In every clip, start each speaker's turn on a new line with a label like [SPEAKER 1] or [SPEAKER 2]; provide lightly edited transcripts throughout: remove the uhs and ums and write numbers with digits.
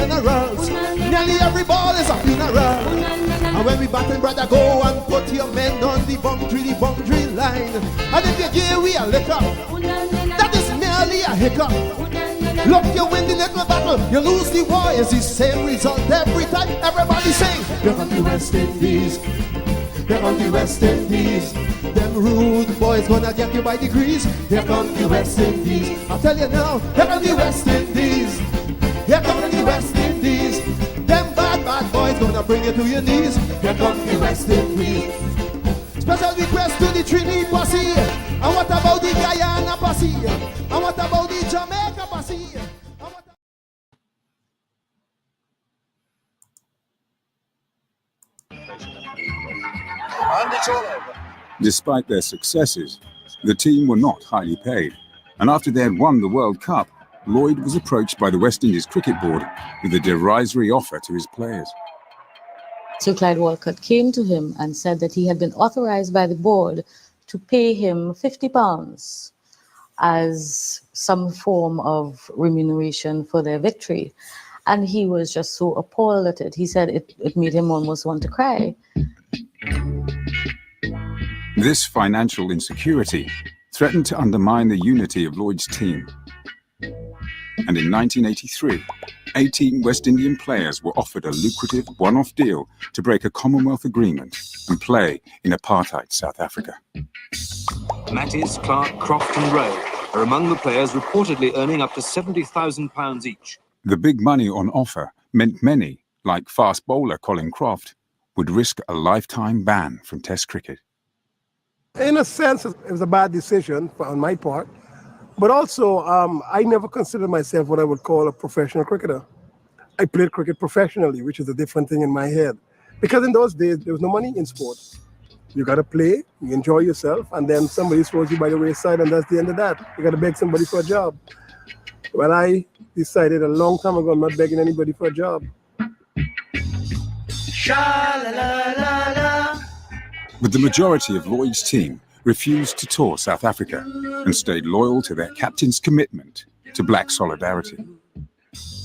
[SPEAKER 1] generals. Nearly every ball is a funeral. And when we batting, brother, go and put your men on the boundary line. And if you give we a liquor, that is merely a hiccup. Look, you win the little battle, you lose the war. It's the same result every time. Everybody sing. Here come the West Indies. Here come the West Indies. Them rude boys gonna get you by degrees. Here come the West Indies. I tell you now, here come the West Indies. Here come the West Indies. Them bad boys gonna bring you to your knees. Here come the West Indies. Special request to the Trinity Posse. And what about the Guyana Posse? And what about the Jamaica Posse?
[SPEAKER 2] And it's all over.
[SPEAKER 3] Despite their successes, the team were not highly paid. And after they had won the World Cup, Lloyd was approached by the West Indies Cricket Board with a derisory offer to his players.
[SPEAKER 4] So Clyde Walcott came to him and said that he had been authorized by the board to pay him £50 as some form of remuneration for their victory. And he was just so appalled at it. He said it made him almost want to cry.
[SPEAKER 3] This financial insecurity threatened to undermine the unity of Lloyd's team. And in 1983, 18 West Indian players were offered a lucrative one-off deal to break a Commonwealth agreement and play in apartheid South Africa.
[SPEAKER 5] Mattis, Clark, Croft and Rowe are among the players reportedly earning up to £70,000 each.
[SPEAKER 3] The big money on offer meant many, like fast bowler Colin Croft, would risk a lifetime ban from Test cricket.
[SPEAKER 6] In a sense, it was a bad decision on my part. But also, I never considered myself what I would call a professional cricketer. I played cricket professionally, which is a different thing in my head. Because in those days, there was no money in sport. You got to play, you enjoy yourself, and then somebody throws you by the wayside, and that's the end of that. You got to beg somebody for a job. Well, I decided a long time ago I'm not begging anybody for a job.
[SPEAKER 3] But the majority of Lloyd's team refused to tour South Africa and stayed loyal to their captain's commitment to black solidarity.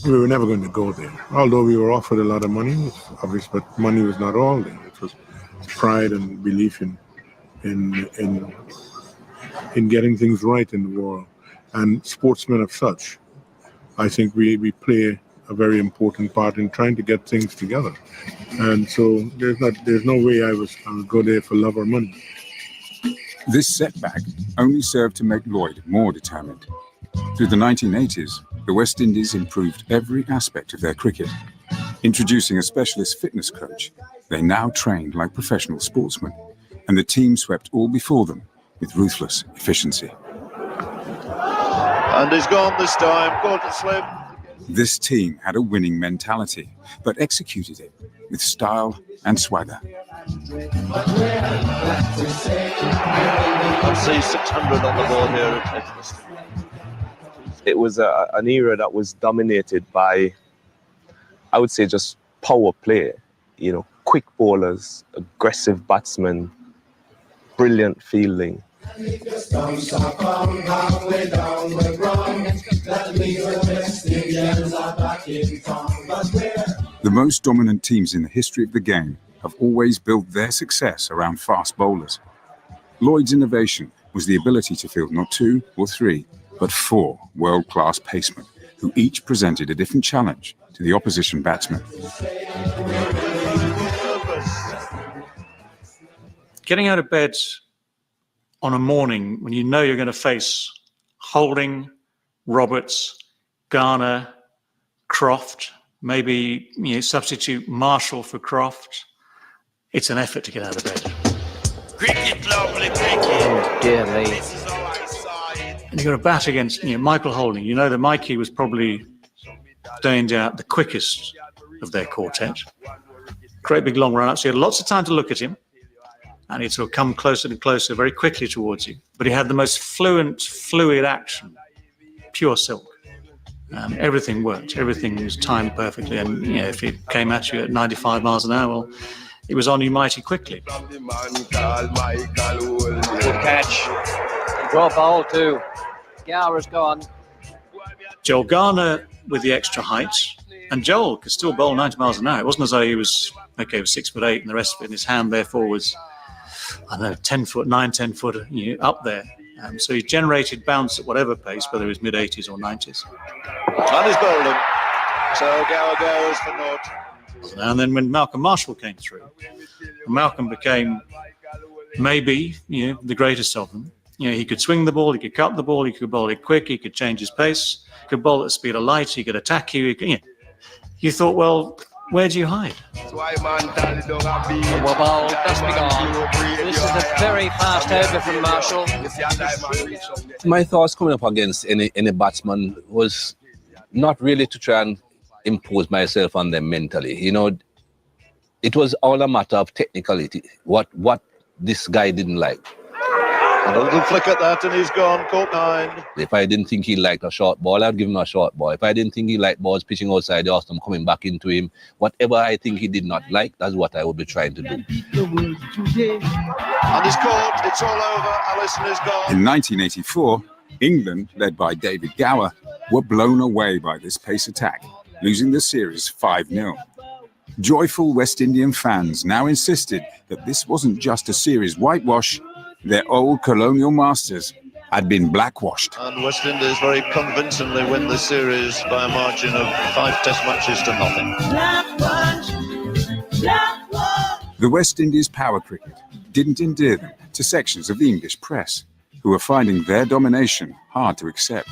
[SPEAKER 7] We were never going to go there, although we were offered a lot of money, obviously, but money was not all there. It was pride and belief in getting things right in the world. And sportsmen of such, I think we play a very important part in trying to get things together. And so there's no way I would go there for love or money.
[SPEAKER 3] This setback only served to make Lloyd more determined. Through the 1980s, the West Indies improved every aspect of their cricket. Introducing a specialist fitness coach, they now trained like professional sportsmen, and the team swept all before them with ruthless efficiency.
[SPEAKER 2] And he's gone this time, Gordon Slim.
[SPEAKER 3] This team had a winning mentality, but executed it with style and swagger.
[SPEAKER 2] I'll see 600 on the board here at Edgeworth.
[SPEAKER 8] It was an era that was dominated by, I would say, just power play. You know, quick bowlers, aggressive batsmen, brilliant fielding.
[SPEAKER 3] The most dominant teams in the history of the game have always built their success around fast bowlers. Lloyd's innovation was the ability to field not 2 or 3, but 4 world-class pacemen, who each presented a different challenge to the opposition batsman.
[SPEAKER 9] Getting out of bed on a morning when you know you're going to face Holding, Roberts, Garner, Croft, maybe substitute Marshall for Croft, it's an effort to get out of bed.
[SPEAKER 2] Cricket, lovely cricket.
[SPEAKER 8] Oh, dear me.
[SPEAKER 9] And you've got to bat against Michael Holding. You know that Mikey was probably doing out the quickest of their quartet. Great big long run-up, so you had lots of time to look at him. And he'd sort of come closer and closer very quickly towards you. But he had the most fluid action, pure silk. Everything worked. Everything was timed perfectly. And if he came at you at 95 miles an hour, well, it was on you mighty quickly.
[SPEAKER 10] Good catch. Drop ball too. Gower's gone.
[SPEAKER 9] Joel Garner with the extra height And Joel could still bowl 90 miles an hour. It wasn't as though he was 6'8" and the rest of it in his hand, therefore was, 10 foot, 10 foot up there. So he generated bounce at whatever pace, whether it was mid-80s or 90s.
[SPEAKER 2] And he's bowled him. So Gower goes for naught.
[SPEAKER 9] And then when Malcolm Marshall came through, Malcolm became maybe the greatest of them. He could swing the ball, he could cut the ball, he could bowl it quick, he could change his pace, he could bowl at the speed of light, he could attack you. You thought, well, where do you hide?
[SPEAKER 10] Well, that's begun. This is a very fast over from Marshall.
[SPEAKER 11] My thoughts coming up against any batsman was not really to try and impose myself on them mentally. It was all a matter of technicality. What this guy didn't like.
[SPEAKER 2] And a little flick at that, and he's gone, caught 9.
[SPEAKER 11] If I didn't think he liked a short ball, I'd give him a short ball. If I didn't think he liked balls pitching outside the off, coming back into him, whatever I think he did not like, that's what I would be trying to do.
[SPEAKER 2] And he's caught, it's all over, Allison is gone.
[SPEAKER 3] In 1984, England, led by David Gower, were blown away by this pace attack, losing the series 5-0. Joyful West Indian fans now insisted that this wasn't just a series whitewash. Their old colonial masters had been blackwashed.
[SPEAKER 2] And West Indies very convincingly win the series by a margin of 5 test matches to nothing.
[SPEAKER 3] The West Indies power cricket didn't endear them to sections of the English press, who were finding their domination hard to accept.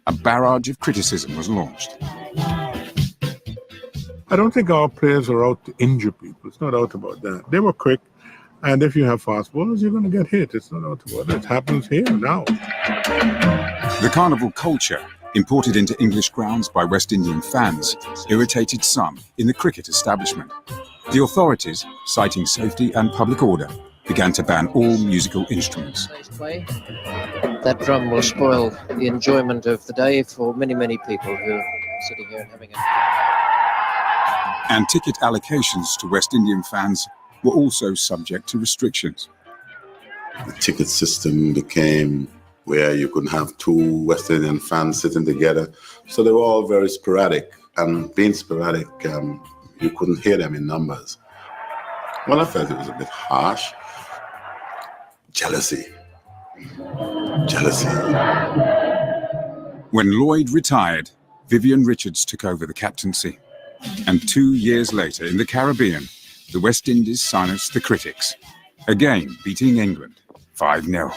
[SPEAKER 3] A barrage of criticism was launched.
[SPEAKER 7] I don't think our players are out to injure people. It's not out about that. They were quick. And if you have fast bowlers, you're going to get hit. It's not out about it. It happens here now.
[SPEAKER 3] The carnival culture, imported into English grounds by West Indian fans, irritated some in the cricket establishment. The authorities, citing safety and public order, began to ban all musical instruments.
[SPEAKER 10] That drum will spoil the enjoyment of the day for many, many people who are sitting here and having a...
[SPEAKER 3] And ticket allocations to West Indian fans were also subject to restrictions.
[SPEAKER 12] The ticket system became where you could have 2 West Indian fans sitting together. So they were all very sporadic. And being sporadic, you couldn't hear them in numbers. Well, I felt it was a bit harsh. Jealousy.
[SPEAKER 3] When Lloyd retired, Vivian Richards took over the captaincy. And 2 years later, in the Caribbean, the West Indies silenced the critics, again beating England 5-0.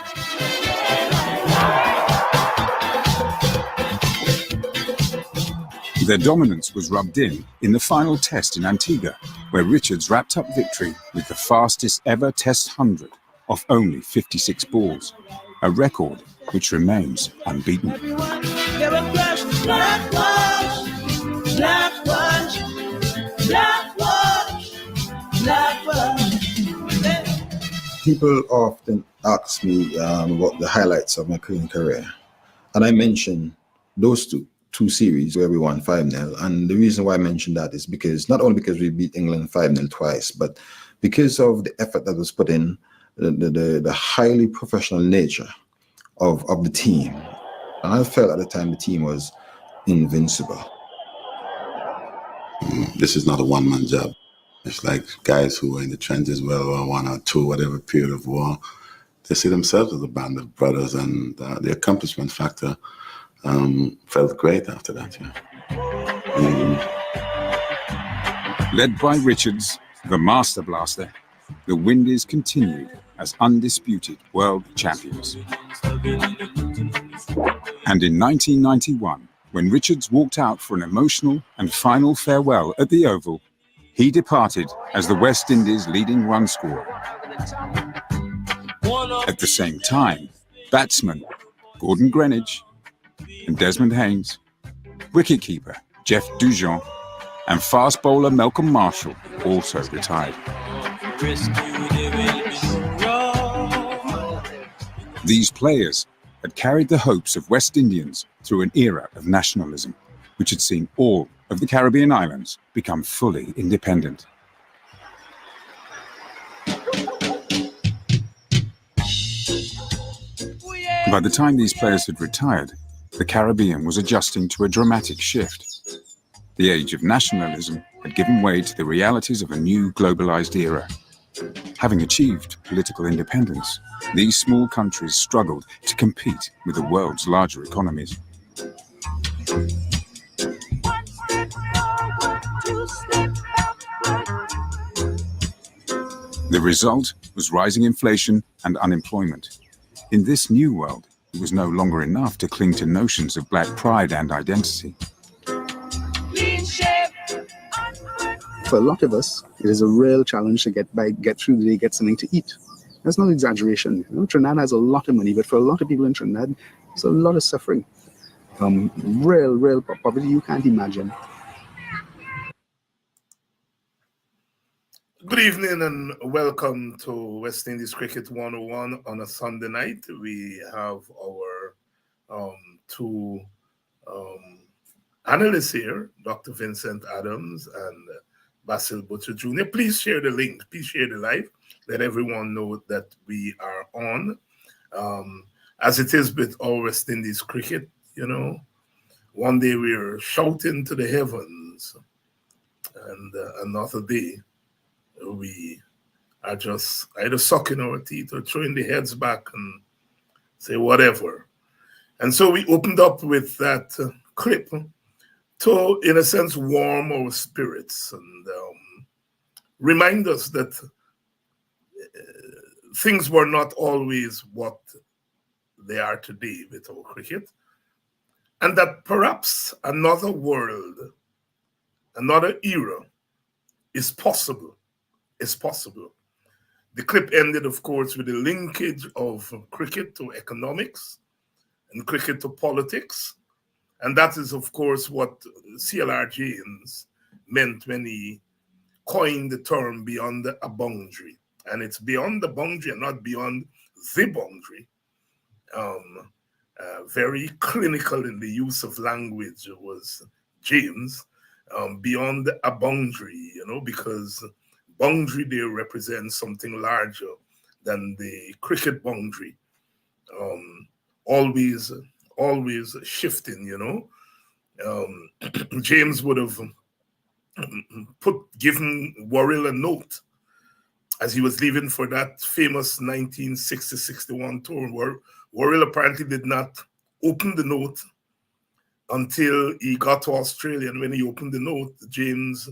[SPEAKER 3] Their dominance was rubbed in the final test in Antigua, where Richards wrapped up victory with the fastest ever Test 100 off only 56 balls, a record which remains unbeaten.
[SPEAKER 13] People often ask me what the highlights of my cricket career, and I mention those two series where we won 5-0. And the reason why I mention that is because not only because we beat England 5-0 twice, but because of the effort that was put in, the highly professional nature of the team. And I felt at the time the team was invincible.
[SPEAKER 12] This is not a one-man job. It's like guys who were in the trenches, well, or 1 or 2, whatever period of war, they see themselves as a band of brothers, and the accomplishment factor felt great after that.
[SPEAKER 3] Led by Richards, the Master Blaster, the Windies continued as undisputed world champions. And in 1991, when Richards walked out for an emotional and final farewell at the Oval, he departed as the West Indies' leading run scorer. At the same time, batsman Gordon Greenidge and Desmond Haynes, wicketkeeper Jeff Dujon, and fast bowler Malcolm Marshall also retired. These players had carried the hopes of West Indians through an era of nationalism, which had seen all of the Caribbean islands become fully independent. By the time these players had retired, the Caribbean was adjusting to a dramatic shift. The age of nationalism had given way to the realities of a new globalized era. Having achieved political independence, these small countries struggled to compete with the world's larger economies. The result was rising inflation and unemployment. In this new world, it was no longer enough to cling to notions of black pride and identity.
[SPEAKER 14] For a lot of us, it is a real challenge to get through the day, get something to eat. That's not exaggeration. You know, Trinidad has a lot of money, but for a lot of people in Trinidad, there's a lot of suffering. Real poverty you can't imagine.
[SPEAKER 15] Good evening and welcome to West Indies Cricket 101 on a Sunday night. We have our two analysts here, Dr. Vincent Adams and Basil Butcher Jr. Please share the link. Please share the live. Let everyone know that we are on. As it is with all West Indies cricket, you know, one day we're shouting to the heavens, and another day we are just either sucking our teeth or throwing the heads back and say whatever. And so we opened up with that clip to, in a sense, warm our spirits and remind us that things were not always what they are today with our cricket, and that perhaps another world, another era is possible. Is possible. The clip ended, of course, with the linkage of cricket to economics and cricket to politics. And that is, of course, what C.L.R. James meant when he coined the term beyond a boundary. And it's beyond the boundary and not beyond the boundary. Very clinical in the use of language was James, beyond a boundary, you know, because boundary there represents something larger than the cricket boundary. Always shifting, you know. James would have given Worrell a note as he was leaving for that famous 1960-61 tour. Worrell apparently did not open the note until he got to Australia. And when he opened the note, James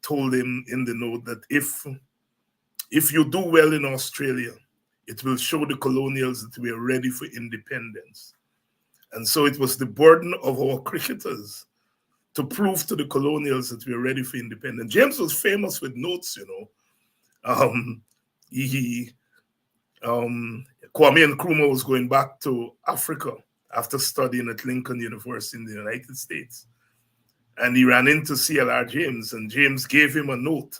[SPEAKER 15] told him in the note that if you do well in Australia, it will show the colonials that we are ready for independence. And so it was the burden of our cricketers to prove to the colonials that we are ready for independence. James was famous with notes, you know. Kwame Nkrumah was going back to Africa after studying at Lincoln University in the United States. And he ran into C.L.R. James, and James gave him a note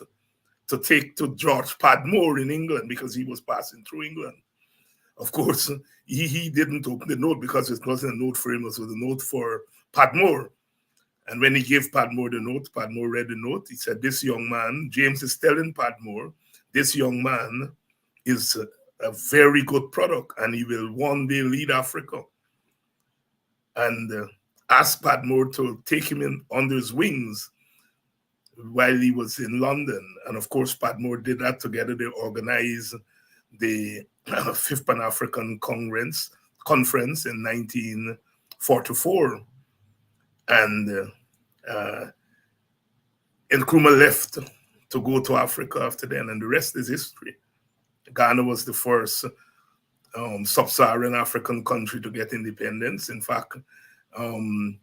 [SPEAKER 15] to take to George Padmore in England because he was passing through England. Of course, he didn't open the note because it wasn't a note for him, it was a note for Padmore. And when he gave Padmore the note, Padmore read the note. He said, this young man, James is telling Padmore, this young man is a very good product and he will one day lead Africa. And asked Padmore to take him in under his wings while he was in London. And of course, Padmore did that together. They organized the Fifth Pan-African Conference in 1944. And Nkrumah left to go to Africa after then, and the rest is history. Ghana was the first sub-Saharan African country to get independence. In fact, Nkrumah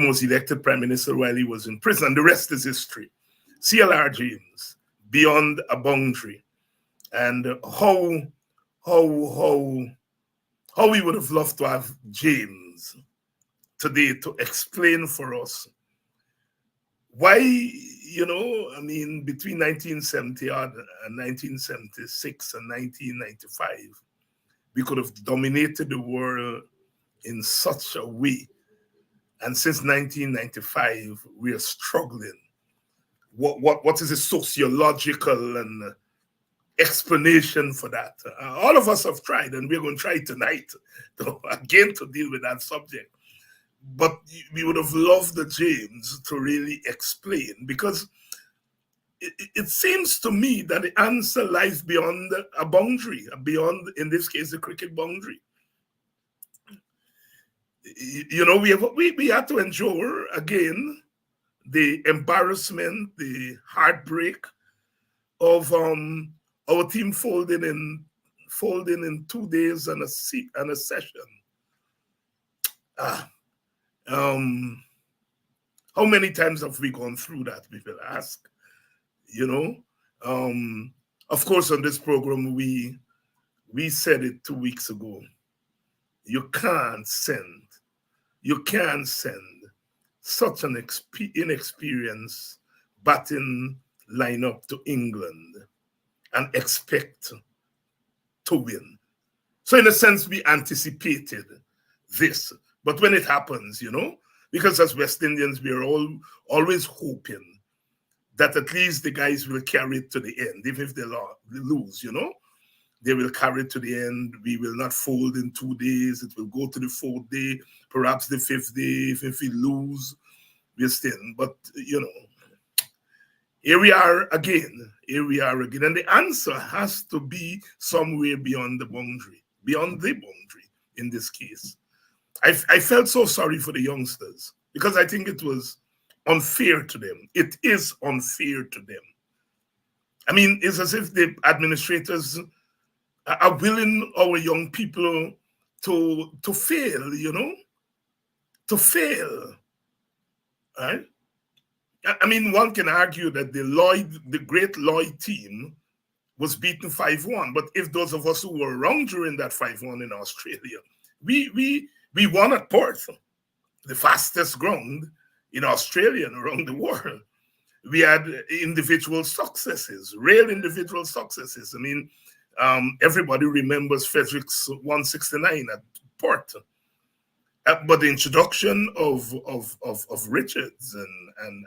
[SPEAKER 15] was elected prime minister while he was in prison. The rest is history. C.L.R. James, beyond a boundary, and how we would have loved to have James today to explain for us why, you know, I mean, between 1970 and 1976 and 1995, we could have dominated the world in such a way. And since 1995, we are struggling. What is the sociological and explanation for that? All of us have tried, and we're going to try tonight to deal with that subject. But we would have loved the James to really explain, because it seems to me that the answer lies beyond a boundary, beyond, in this case, the cricket boundary. You know, we had to endure again the embarrassment, the heartbreak of our team folding in 2 days and a session. How many times have we gone through that, we will ask? You know, of course, on this program, we said it 2 weeks ago. You can't send such an inexperienced batting lineup to England and expect to win. So in a sense, we anticipated this. But when it happens, you know, because as West Indians, we are always hoping that at least the guys will carry it to the end, even if they lose, you know. They will carry it to the end. We will not fold in 2 days. It will go to the 4th day, perhaps the 5th day. If we lose, we're still. But, you know, here we are again. And the answer has to be somewhere beyond the boundary in this case. I felt so sorry for the youngsters because I think it was unfair to them. It is unfair to them. I mean, it's as if the administrators are willing our young people to fail, you know, to fail, right? I mean, one can argue that the great Lloyd team was beaten 5-1, but if those of us who were around during that 5-1 in Australia, we won at Perth, the fastest ground in Australia and around the world. We had individual successes, real individual successes. I mean, everybody remembers Frederick's 169 at Perth. But the introduction of Richards and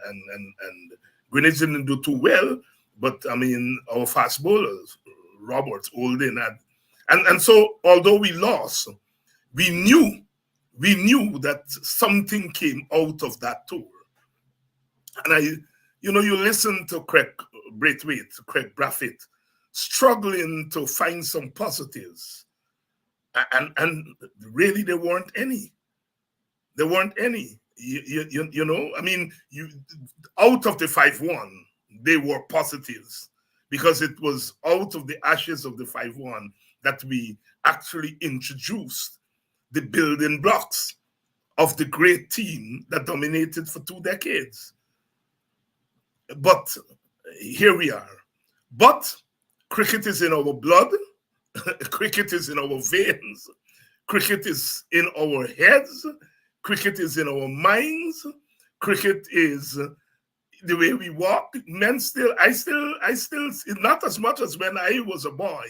[SPEAKER 15] Greenwich didn't do too well. But I mean, our fast bowlers, Roberts, Olden, and so although we lost, we knew that something came out of that tour. And you listen to Craig Brathwaite, struggling to find some positives, and really there weren't any. There weren't any. You know, I mean, out of the 5-1, they were positives because it was out of the ashes of the 5-1 that we actually introduced the building blocks of the great team that dominated for 2 decades. But here we are. But cricket is in our blood. Cricket is in our veins. Cricket is in our heads. Cricket is in our minds. Cricket is the way we walk. I still, not as much as when I was a boy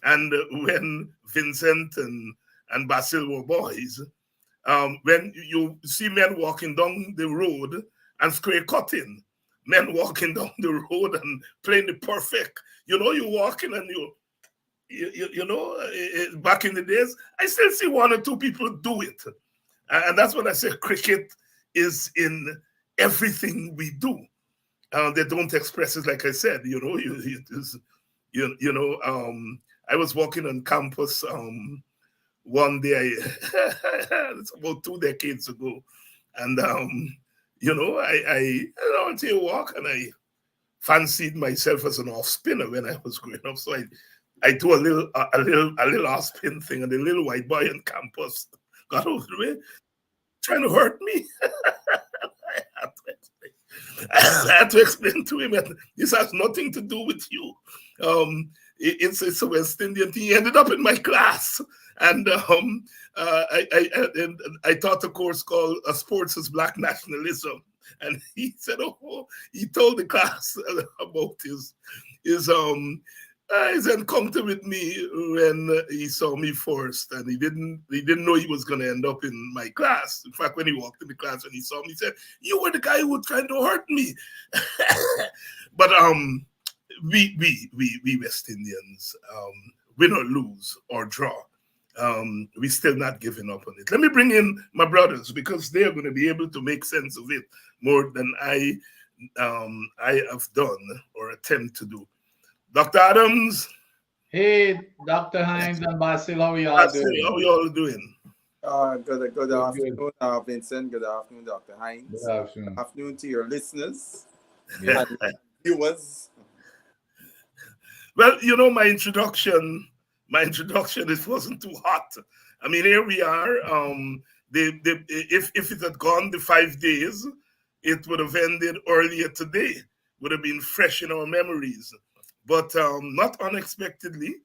[SPEAKER 15] and when Vincent and Basil were boys. When you see men walking down the road and square cutting, men walking down the road and playing the perfect, you know, you're walking and you know, back in the days, I still see 1 or 2 people do it. And that's when I say cricket is in everything we do. They don't express it, like I said, you know, I was walking on campus one day, it's about 2 decades ago. And, you know, I went to a walk and I fancied myself as an off spinner when I was growing up. So I do a little off spin thing, and the little white boy on campus got over the way, trying to hurt me. I had to explain to him that this has nothing to do with you. It's a West Indian thing. He ended up in my class, and I taught a course called Sports as Black Nationalism, and he said, he told the class about his encounter with me when he saw me first, and he didn't know he was going to end up in my class. In fact, when he walked in the class and he saw me, he said, "You were the guy who was trying to hurt me." But we West Indians, win or lose or draw, we're still not giving up on it. Let me bring in my brothers because they are going to be able to make sense of it more than I have done or attempt to do. Dr. Adams.
[SPEAKER 16] Hey, Dr. Hinds and Basil, how are y'all doing?
[SPEAKER 15] How are you all doing?
[SPEAKER 17] Good afternoon, Vincent. Good afternoon, Dr. Hinds.
[SPEAKER 16] Good afternoon.
[SPEAKER 17] Good afternoon to your listeners
[SPEAKER 16] Yeah.
[SPEAKER 17] and viewers.
[SPEAKER 15] Well, you know, my introduction, it wasn't too hot. I mean, here we are. If it had gone the 5 days, it would have ended earlier today. Would have been fresh in our memories. But not unexpectedly,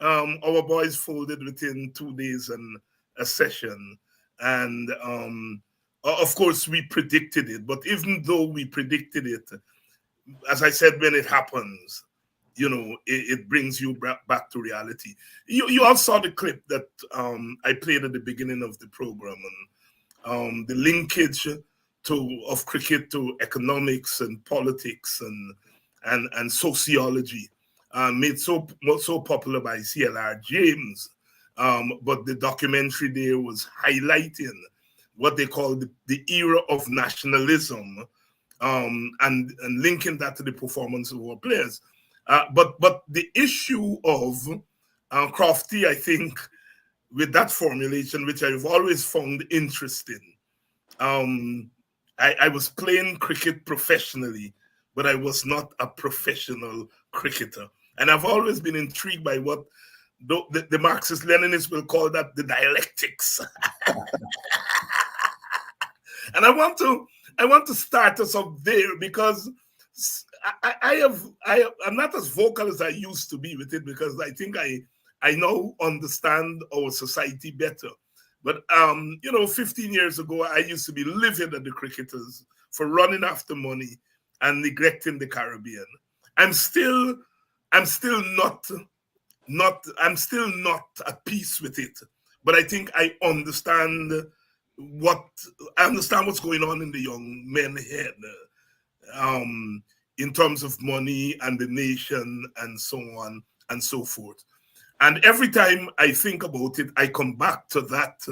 [SPEAKER 15] our boys folded within 2 days and a session. And of course, we predicted it. But even though we predicted it, as I said, when it happens, you know, it brings you back to reality. You all saw the clip that I played at the beginning of the program, and the linkage of cricket to economics and politics and sociology, made so popular by CLR James. But the documentary there was highlighting what they call the era of nationalism, and linking that to the performance of our players. But the issue of Crofty, I think, with that formulation, which I've always found interesting, I was playing cricket professionally, but I was not a professional cricketer. And I've always been intrigued by what the Marxist-Leninists will call that the dialectics. And I want to start us up there because I'm not as vocal as I used to be with it, because I think I now understand our society better. But you know, 15 years ago, I used to be livid at the cricketers for running after money and neglecting the Caribbean. I'm still not at peace with it. But I think I understand what's going on in the young men's head, in terms of money and the nation and so on and so forth. And every time I think about it, I come back to that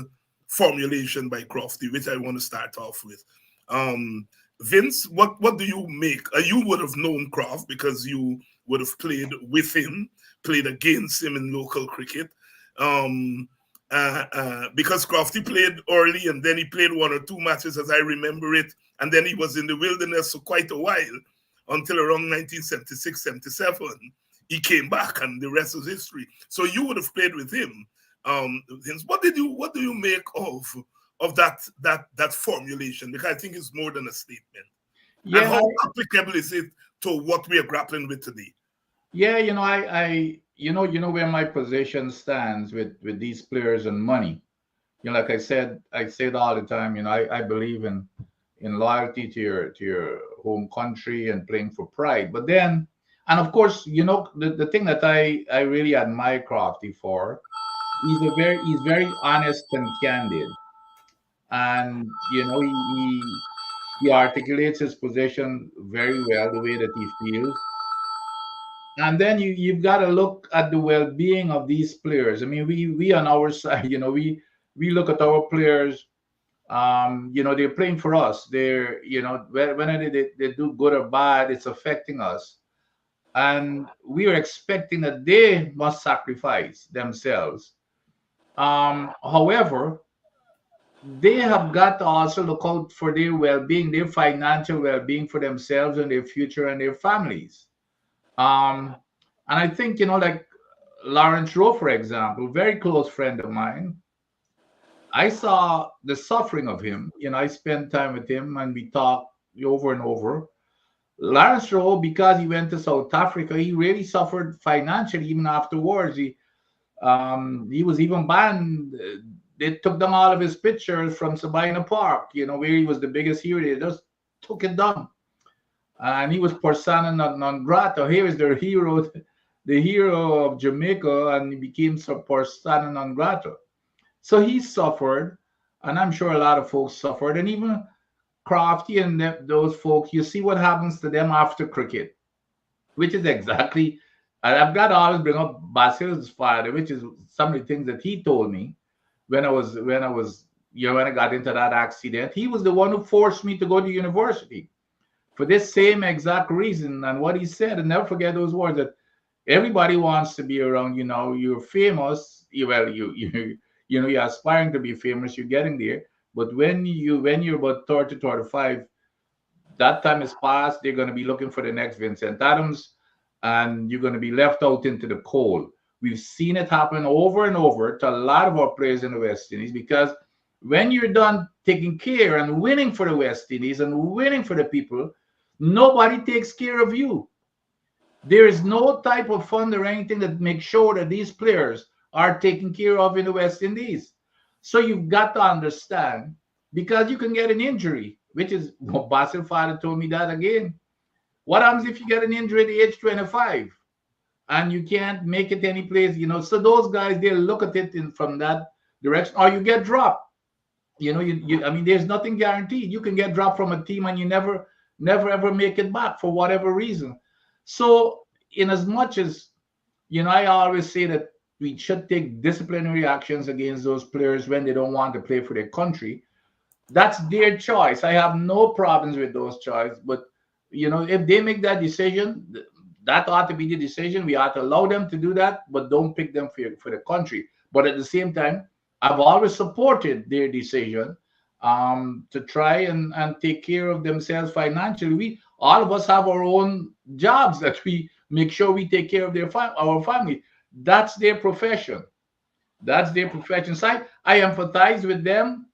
[SPEAKER 15] formulation by Crofty, which I want to start off with. Vince, what do you make? You would have known Croft because you would have played with him, played against him in local cricket. Because Crofty played early and then he played 1 or 2 matches as I remember it. And then he was in the wilderness for quite a while until around 1976, 77. He came back and the rest is history. So you would have played with him. Vince, what do you make of that formulation? Because I think it's more than a statement. Yeah. And how applicable is it to what we are grappling with today?
[SPEAKER 16] Yeah, you know, I you know where my position stands with these players and money. You know, like I say it all the time. You know, I believe in loyalty to your home country and playing for pride. But then, and of course, you know, the thing that I really admire Crofty for, he's very honest and candid, and you know, he articulates his position very well, the way that he feels. And then you've got to look at the well-being of these players. I mean, we on our side, you know, we look at our players. You know, they're playing for us. They're, you know, whether they do good or bad, it's affecting us. And we are expecting that they must sacrifice themselves. However, they have got to also look out for their well-being, their financial well-being for themselves and their future and their families. And I think, you know, like Lawrence Rowe, for example, very close friend of mine, I saw the suffering of him. You know, I spent time with him and we talked over and over. Lawrence Rowe, because he went to South Africa, he really suffered financially even afterwards. He was even banned. They took down all of his pictures from Sabina Park, you know, where he was the biggest hero. They just took it down. And he was persona non grata. Here is the hero of Jamaica, and he became persona non grata. So he suffered, and I'm sure a lot of folks suffered, and even Crofty and those folks, you see what happens to them after cricket, which is exactly And I've got to always bring up Basil's father, which is some of the things that he told me when I was, when I got into that accident. He was the one who forced me to go to university for this same exact reason. And what he said, and never forget those words, that everybody wants to be around, you're famous. You're aspiring to be famous, you're getting there. But when you're about 30, 35, that time is past. They're going to be looking for the next Vincent Adams, and you're going to be left out into the cold. We've seen it happen over and over to a lot of our players in the West Indies, because when you're done taking care and winning for the West Indies and winning for the people, nobody takes care of you. There is no type of fund or anything that makes sure that these players are taken care of in the West Indies. So you've got to understand, because you can get an injury, which is what Basil father told me that again. What happens if you get an injury at the age 25 and you can't make it any place? So those guys, they look at it from that direction, or you get dropped. I mean, there's nothing guaranteed. You can get dropped from a team and you never ever make it back for whatever reason. So in as much as, I always say that we should take disciplinary actions against those players when they don't want to play for their country. That's their choice. I have no problems with those choices. But, if they make that decision, that ought to be the decision. We ought to allow them to do that, but don't pick them for the country. But at the same time, I've always supported their decision to try and take care of themselves financially. All of us have our own jobs that we make sure we take care of our family. That's their profession. That's their profession. So I empathize with them,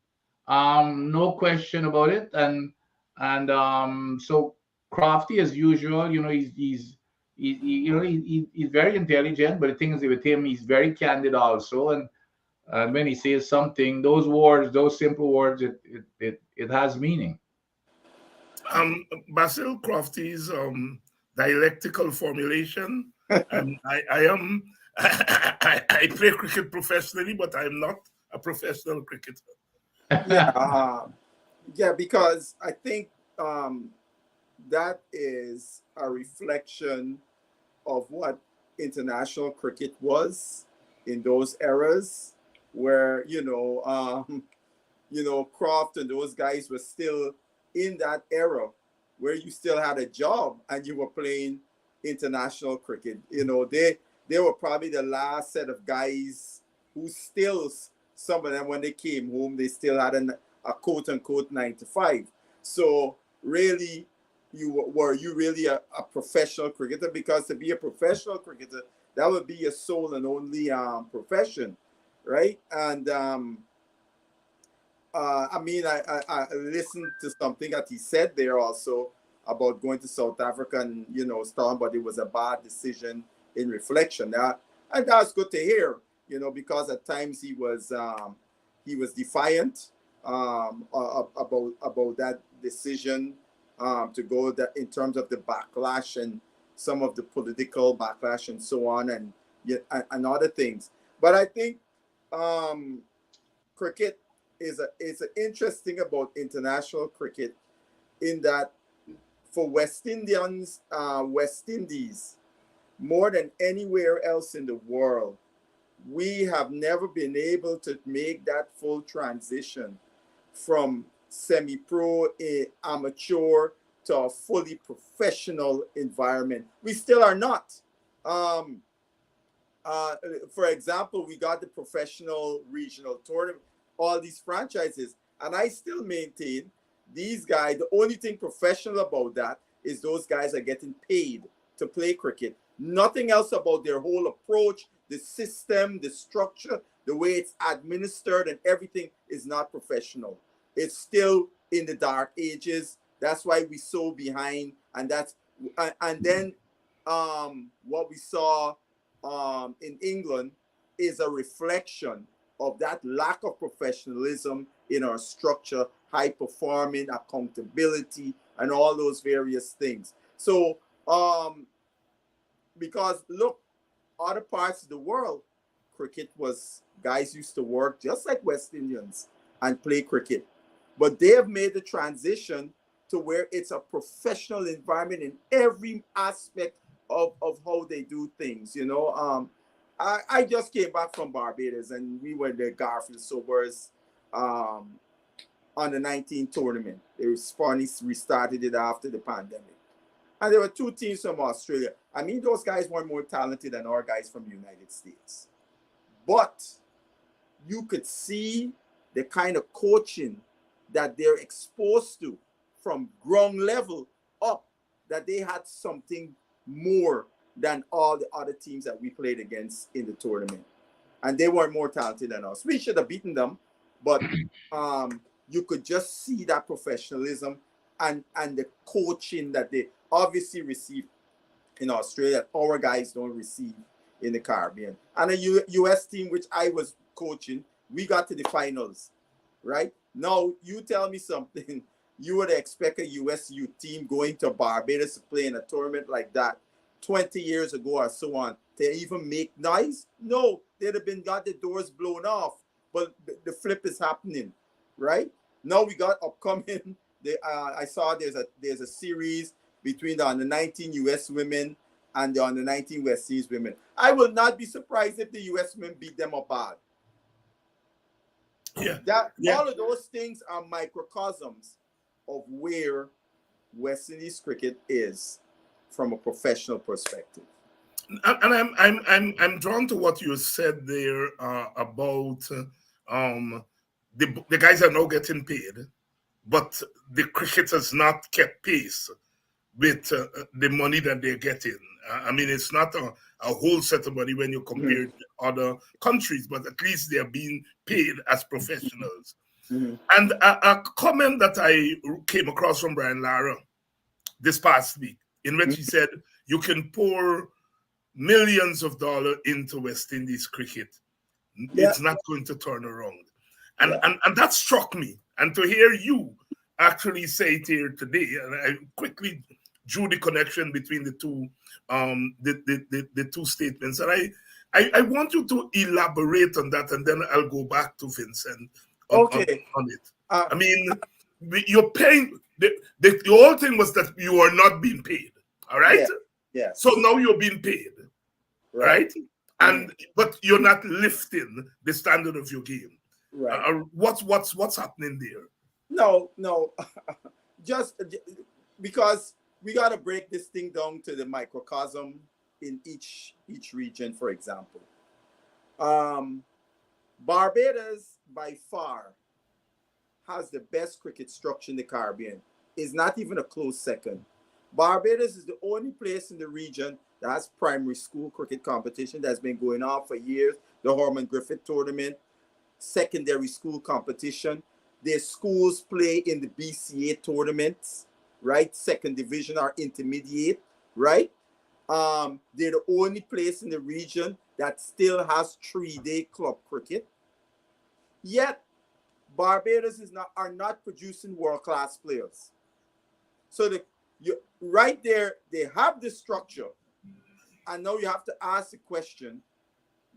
[SPEAKER 16] no question about it. And so Crafty, as usual, he's very intelligent. But the thing is, with him, he's very candid also. And when he says something, those words, those simple words, it has meaning.
[SPEAKER 15] Basil Crofty's dialectical formulation. I play cricket professionally, but I'm not a professional cricketer.
[SPEAKER 17] Yeah, because I think that is a reflection of what international cricket was in those eras, where Croft and those guys were still in that era where you still had a job and you were playing international cricket. They were probably the last set of guys who still, some of them, when they came home, they still had a quote unquote 9 to 5. So really, were you really a professional cricketer? Because to be a professional cricketer, that would be your sole and only profession, right? And I listened to something that he said there also about going to South Africa and starting, but it was a bad decision in reflection. And that's good to hear, because at times he was defiant about that decision to go in terms of the backlash and some of the political backlash and so on, and other things. But I think cricket is interesting about international cricket in that for West Indies, more than anywhere else in the world, we have never been able to make that full transition from semi-pro, amateur, to a fully professional environment. We still are not. For example, we got the professional regional tournament, all these franchises, and I still maintain these guys, the only thing professional about that is those guys are getting paid to play cricket. Nothing else about their whole approach, the system, the structure, the way it's administered and everything is not professional. It's still in the dark ages. That's why we're so behind. And then what we saw in England is a reflection of that lack of professionalism in our structure, high performing, accountability, and all those various things. So, because look, other parts of the world, cricket was, guys used to work just like West Indians and play cricket. But they have made the transition to where it's a professional environment in every aspect of how they do things. You know, I just came back from Barbados, and we were the Garfield Sobers on the 19 tournament. They restarted it after the pandemic. And there were 2 teams from Australia. I mean, those guys were more talented than our guys from the United States. But you could see the kind of coaching that they're exposed to from ground level up, that they had something more than all the other teams that we played against in the tournament. And they were more talented than us. We should have beaten them, but you could just see that professionalism and the coaching that they obviously receive in Australia. Our guys don't receive in the Caribbean. And a U.S. team, which I was coaching, we got to the finals, right? Now, you tell me something. You would expect a U.S. youth team going to Barbados to play in a tournament like that 20 years ago or so on to even make noise? No, they'd have got the doors blown off. But the flip is happening, right? Now we got upcoming. I saw there's a series between the under-19 U.S. women and the under-19 West Indies women. I will not be surprised if the U.S. women beat them up bad. All of those things are microcosms of where West Indies cricket is from a professional perspective.
[SPEAKER 15] And I'm drawn to what you said there about the guys are now getting paid, but the cricket has not kept pace with the money that they're getting. I mean, it's not a whole set of money when you compare to other countries, but at least they're being paid as professionals. And a comment that I came across from Brian Lara this past week, in which he said, you can pour millions of dollars into West Indies cricket. It's not going to turn around. And that struck me. And to hear you actually say it here today, and I quickly drew the connection between the two the two statements. And I want you to elaborate on that, and then I'll go back to Vincent on it. I mean, you're paying, the whole thing was that you are not being paid, all right?
[SPEAKER 17] Yeah.
[SPEAKER 15] So now you're being paid, right? And but you're not lifting the standard of your game.
[SPEAKER 17] Right.
[SPEAKER 15] What's happening there?
[SPEAKER 17] No, just because we got to break this thing down to the microcosm in each region. For example, Barbados by far has the best cricket structure in the Caribbean. Is not even a close second. Barbados is the only place in the region that has primary school cricket competition that's been going on for years. The Harmon Griffith tournament, secondary school competition. Their schools play in the BCA tournaments, right? Second division or intermediate, right? They're the only place in the region that still has 3-day club cricket. Yet, Barbados are not producing world-class players. So right there, they have the structure. And now you have to ask the question,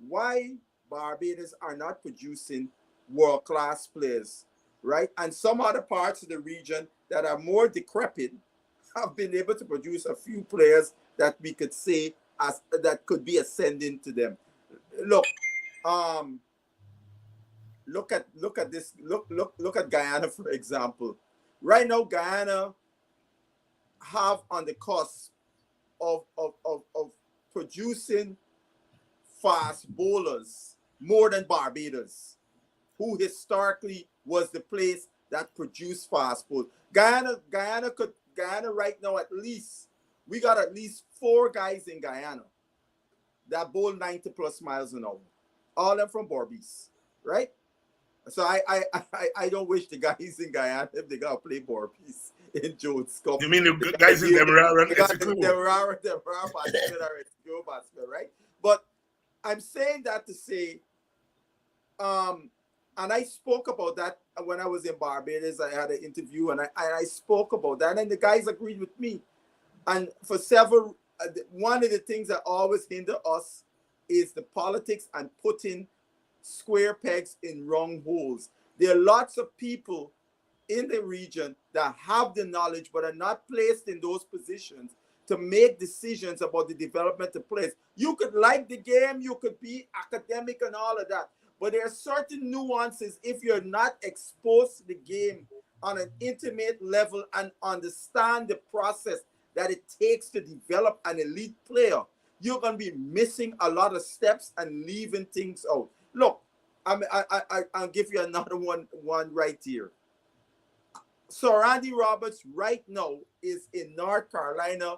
[SPEAKER 17] why Barbados are not producing world-class players, right? And some other parts of the region that are more decrepit have been able to produce a few players that we could say that could be ascending to them. Look, look at this. Look at Guyana, for example. Right now, Guyana have on the cusp of producing fast bowlers more than Barbados, who historically was the place that produced fast bowlers. Guyana right now, we got at least 4 guys in Guyana that bowl 90 plus miles an hour. All of them from Barbados, right? So I don't wish the guys in Guyana, if they gotta play Barbados in Jones Cup.
[SPEAKER 15] You mean the guys in Demerara and
[SPEAKER 17] Demerara batsmen, right? But I'm saying that to say, and I spoke about that when I was in Barbados. I had an interview and I spoke about that, and the guys agreed with me. And for several, one of the things that always hinder us is the politics and putting square pegs in round holes. There are lots of people in the region that have the knowledge but are not placed in those positions to make decisions about the development of players. You could like the game, you could be academic and all of that, but there are certain nuances if you're not exposed to the game on an intimate level and understand the process that it takes to develop an elite player. You're going to be missing a lot of steps and leaving things out. Look, I'll give you another one right here. So Randy Roberts right now is in North Carolina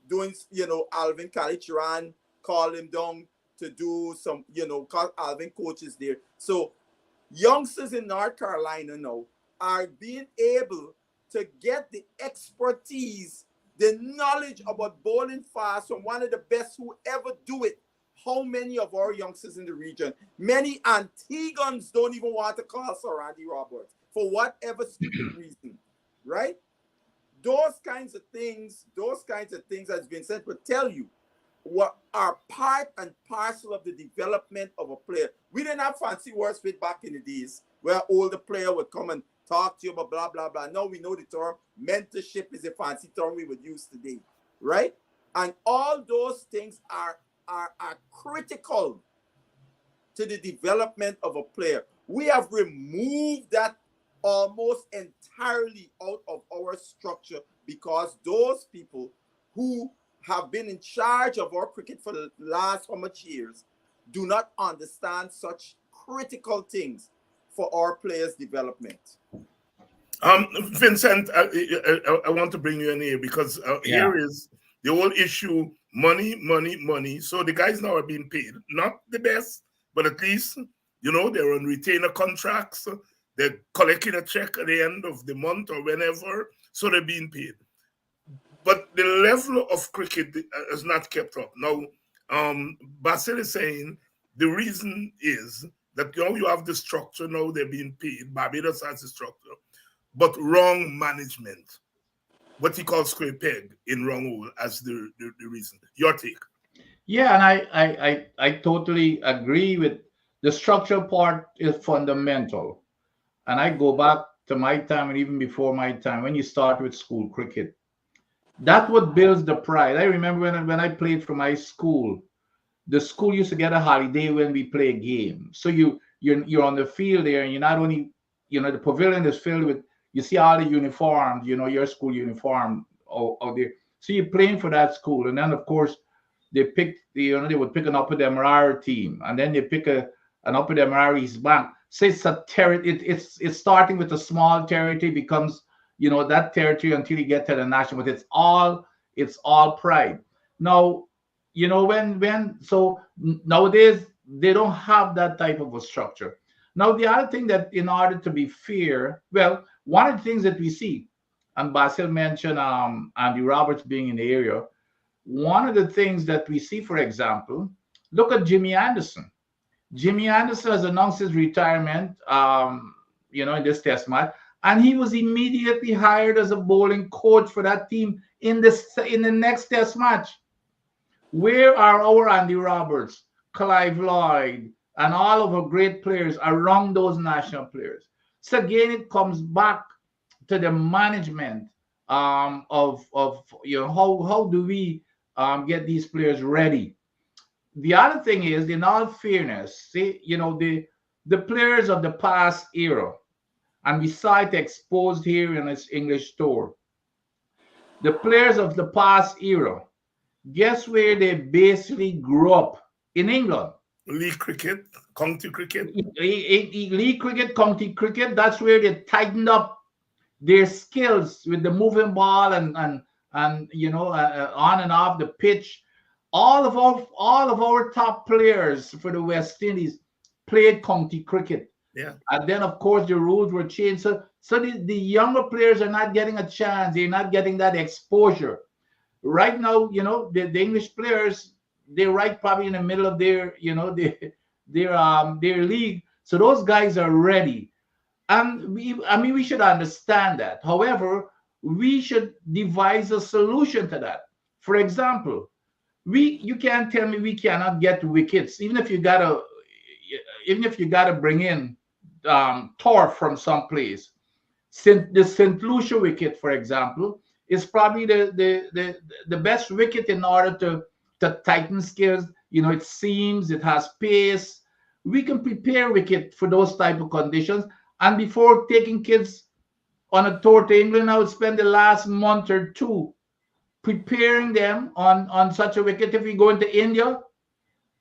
[SPEAKER 17] doing, Alvin Kalichiran called him down to do some, Alvin coaches there. So youngsters in North Carolina now are being able to get the expertise, the knowledge about bowling fast from one of the best who ever do it. How many of our youngsters in the region, many Antiguans don't even want to call Sir Randy Roberts for whatever stupid reason, right? Those kinds of things, as Vincent would tell you, what are part and parcel of the development of a player. We didn't have fancy words with back in the days where older player would come and talk to you about blah, blah, blah. Now we know the term mentorship is a fancy term we would use today, right? And all those things are critical to the development of a player. We have removed that almost entirely out of our structure because those people who have been in charge of our cricket for the last how much years do not understand such critical things for our players' development.
[SPEAKER 15] Vincent, I want to bring you in here because here is the whole issue: money. So the guys now are being paid, not the best, but at least they're on retainer contracts. They're collecting a check at the end of the month or whenever, so they're being paid. But the level of cricket has not kept up. Now, Basil is saying the reason is that you have the structure now, they're being paid. Barbados has the structure, but wrong management. What he calls square peg in wrong hole as the reason. Your take?
[SPEAKER 16] Yeah, and I totally agree with the structural part is fundamental. And I go back to my time and even before my time when you start with school cricket. That's what builds the pride. I remember when I played for my school, the school used to get a holiday when we play a game. So you're on the field there, and you're not only, the pavilion is filled with, you see all the uniforms, your school uniform out there. So you're playing for that school. And then of course they pick, they would pick an Upper Demerara team, and then they pick an Upper Demerara East Bank. So it's a it's starting with a small territory, becomes that territory until you get to the national, but it's all pride. Now, so nowadays they don't have that type of a structure. Now, the other thing that in order to be fair, well, one of the things that we see, and Basil mentioned Andy Roberts being in the area, one of the things that we see, for example, look at Jimmy Anderson. Jimmy Anderson has announced his retirement, in this test match, and he was immediately hired as a bowling coach for that team in the next test match. Where are our Andy Roberts, Clive Lloyd, and all of our great players around those national players? So again, it comes back to the management of how do we get these players ready. The other thing is, in all fairness, see, the players of the past era, and we saw it exposed here in this English store. The players of the past era, guess where they basically grew up? In England.
[SPEAKER 15] League cricket, county cricket.
[SPEAKER 16] League cricket, county cricket, that's where they tightened up their skills with the moving ball and on and off the pitch. All of our top players for the West Indies played county cricket.
[SPEAKER 15] Yeah.
[SPEAKER 16] And then of course the rules were changed. So the younger players are not getting a chance. They're not getting that exposure. Right now, the English players, they're right probably in the middle of their league. So those guys are ready. And we should understand that. However, we should devise a solution to that. For example, you can't tell me we cannot get wickets, even if you gotta bring in turf from someplace. The St. Lucia wicket, for example, is probably the best wicket in order to tighten skills. You know, it seams, it has pace. We can prepare wicket for those type of conditions. And before taking kids on a tour to England, I would spend the last month or two preparing them on such a wicket. If we go into India,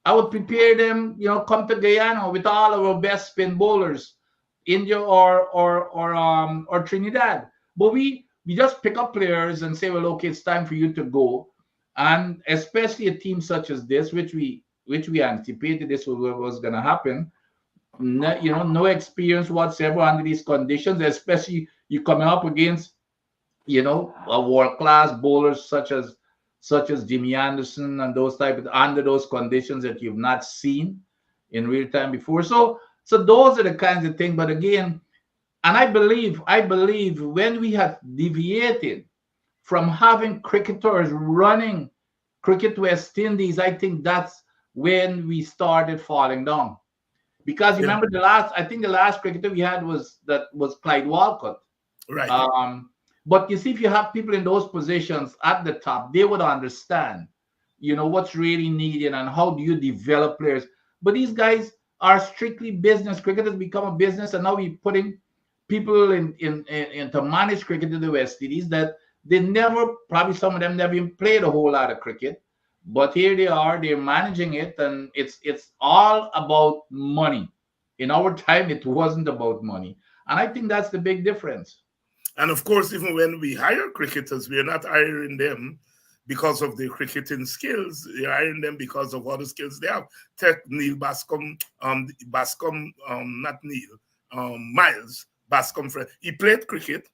[SPEAKER 16] I would prepare them, you know, come to Guyana with all of our best spin bowlers, India or Trinidad. But we just pick up players and say, well, okay, it's time for you to go. And especially a team such as this, which we anticipated this was going to happen. No, you know, no experience whatsoever under these conditions, especially you coming up against, you know, a world-class bowlers such as Jimmy Anderson and those type of, under those conditions that you've not seen in real time before. So those are the kinds of things. But again, and I believe when we have deviated from having cricketers running cricket West Indies, I think that's when we started falling down. Because you remember the last cricketer we had was Clyde Walcott.
[SPEAKER 15] Right.
[SPEAKER 16] But you see, if you have people in those positions at the top, they would understand, you know, what's really needed and how do you develop players. But these guys are strictly business. Cricket has become a business, and now we're putting people in to manage cricket in the West Indies that they never, probably some of them never even played a whole lot of cricket. But here they are, they're managing it, and it's all about money. In our time, it wasn't about money. And I think that's the big difference.
[SPEAKER 15] And of course, even when we hire cricketers, we are not hiring them because of their cricketing skills. We're hiring them because of other skills they have. Take Neil Bascom, not Neil, Miles Bascom. He played cricket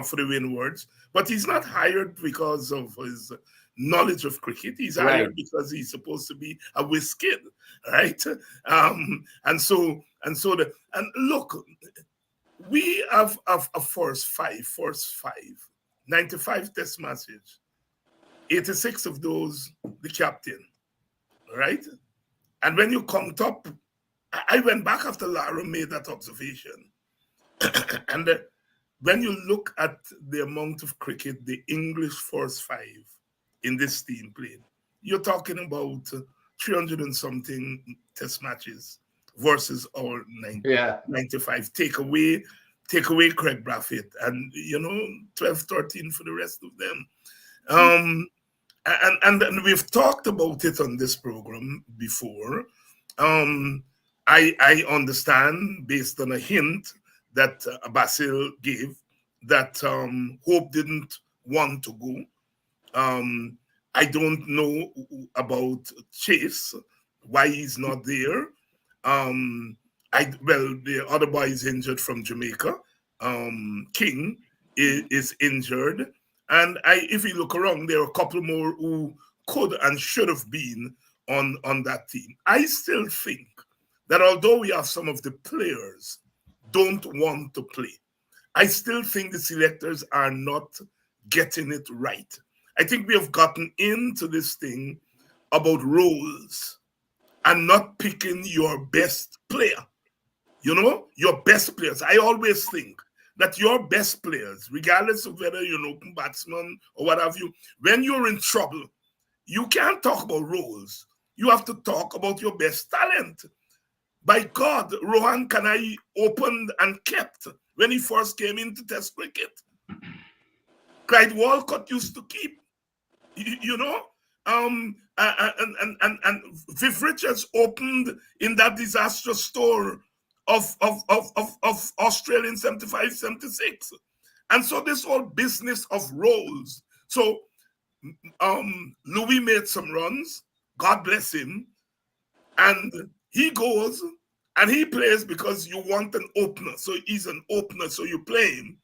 [SPEAKER 15] for the Windwards, but he's not hired because of his knowledge of cricket. He's hired because he's supposed to be a whiz kid, right? And look, we have a force five, 95 test matches, 86 of those the captain, right? And when you count up, I went back after Lara made that observation, and when you look at the amount of cricket the English force five in this team played, you're talking about 300 and something test matches versus our 95. Take away Craig Braffett and, you know, 12, 13 for the rest of them. And we've talked about it on this program before. I understand, based on a hint that Basil gave, that Hope didn't want to go. I don't know about Chase, why he's not there. The other boy is injured from Jamaica. King is injured. And if you look around, there are a couple more who could and should have been on that team. I still think that although we have some of the players don't want to play, I still think the selectors are not getting it right. I think we have gotten into this thing about roles and not picking your best player. You know, your best players. I always think that your best players, regardless of whether you're an open batsman or what have you, when you're in trouble, you can't talk about roles. You have to talk about your best talent. By God, Rohan Kanai opened and kept when he first came into Test cricket. Clyde Walcott used to keep, you know, and Viv Richards opened in that disastrous tour of Australia in 75, 76. And so this whole business of roles. So Louis made some runs, God bless him, and he goes and he plays because you want an opener. So he's an opener, so you play him.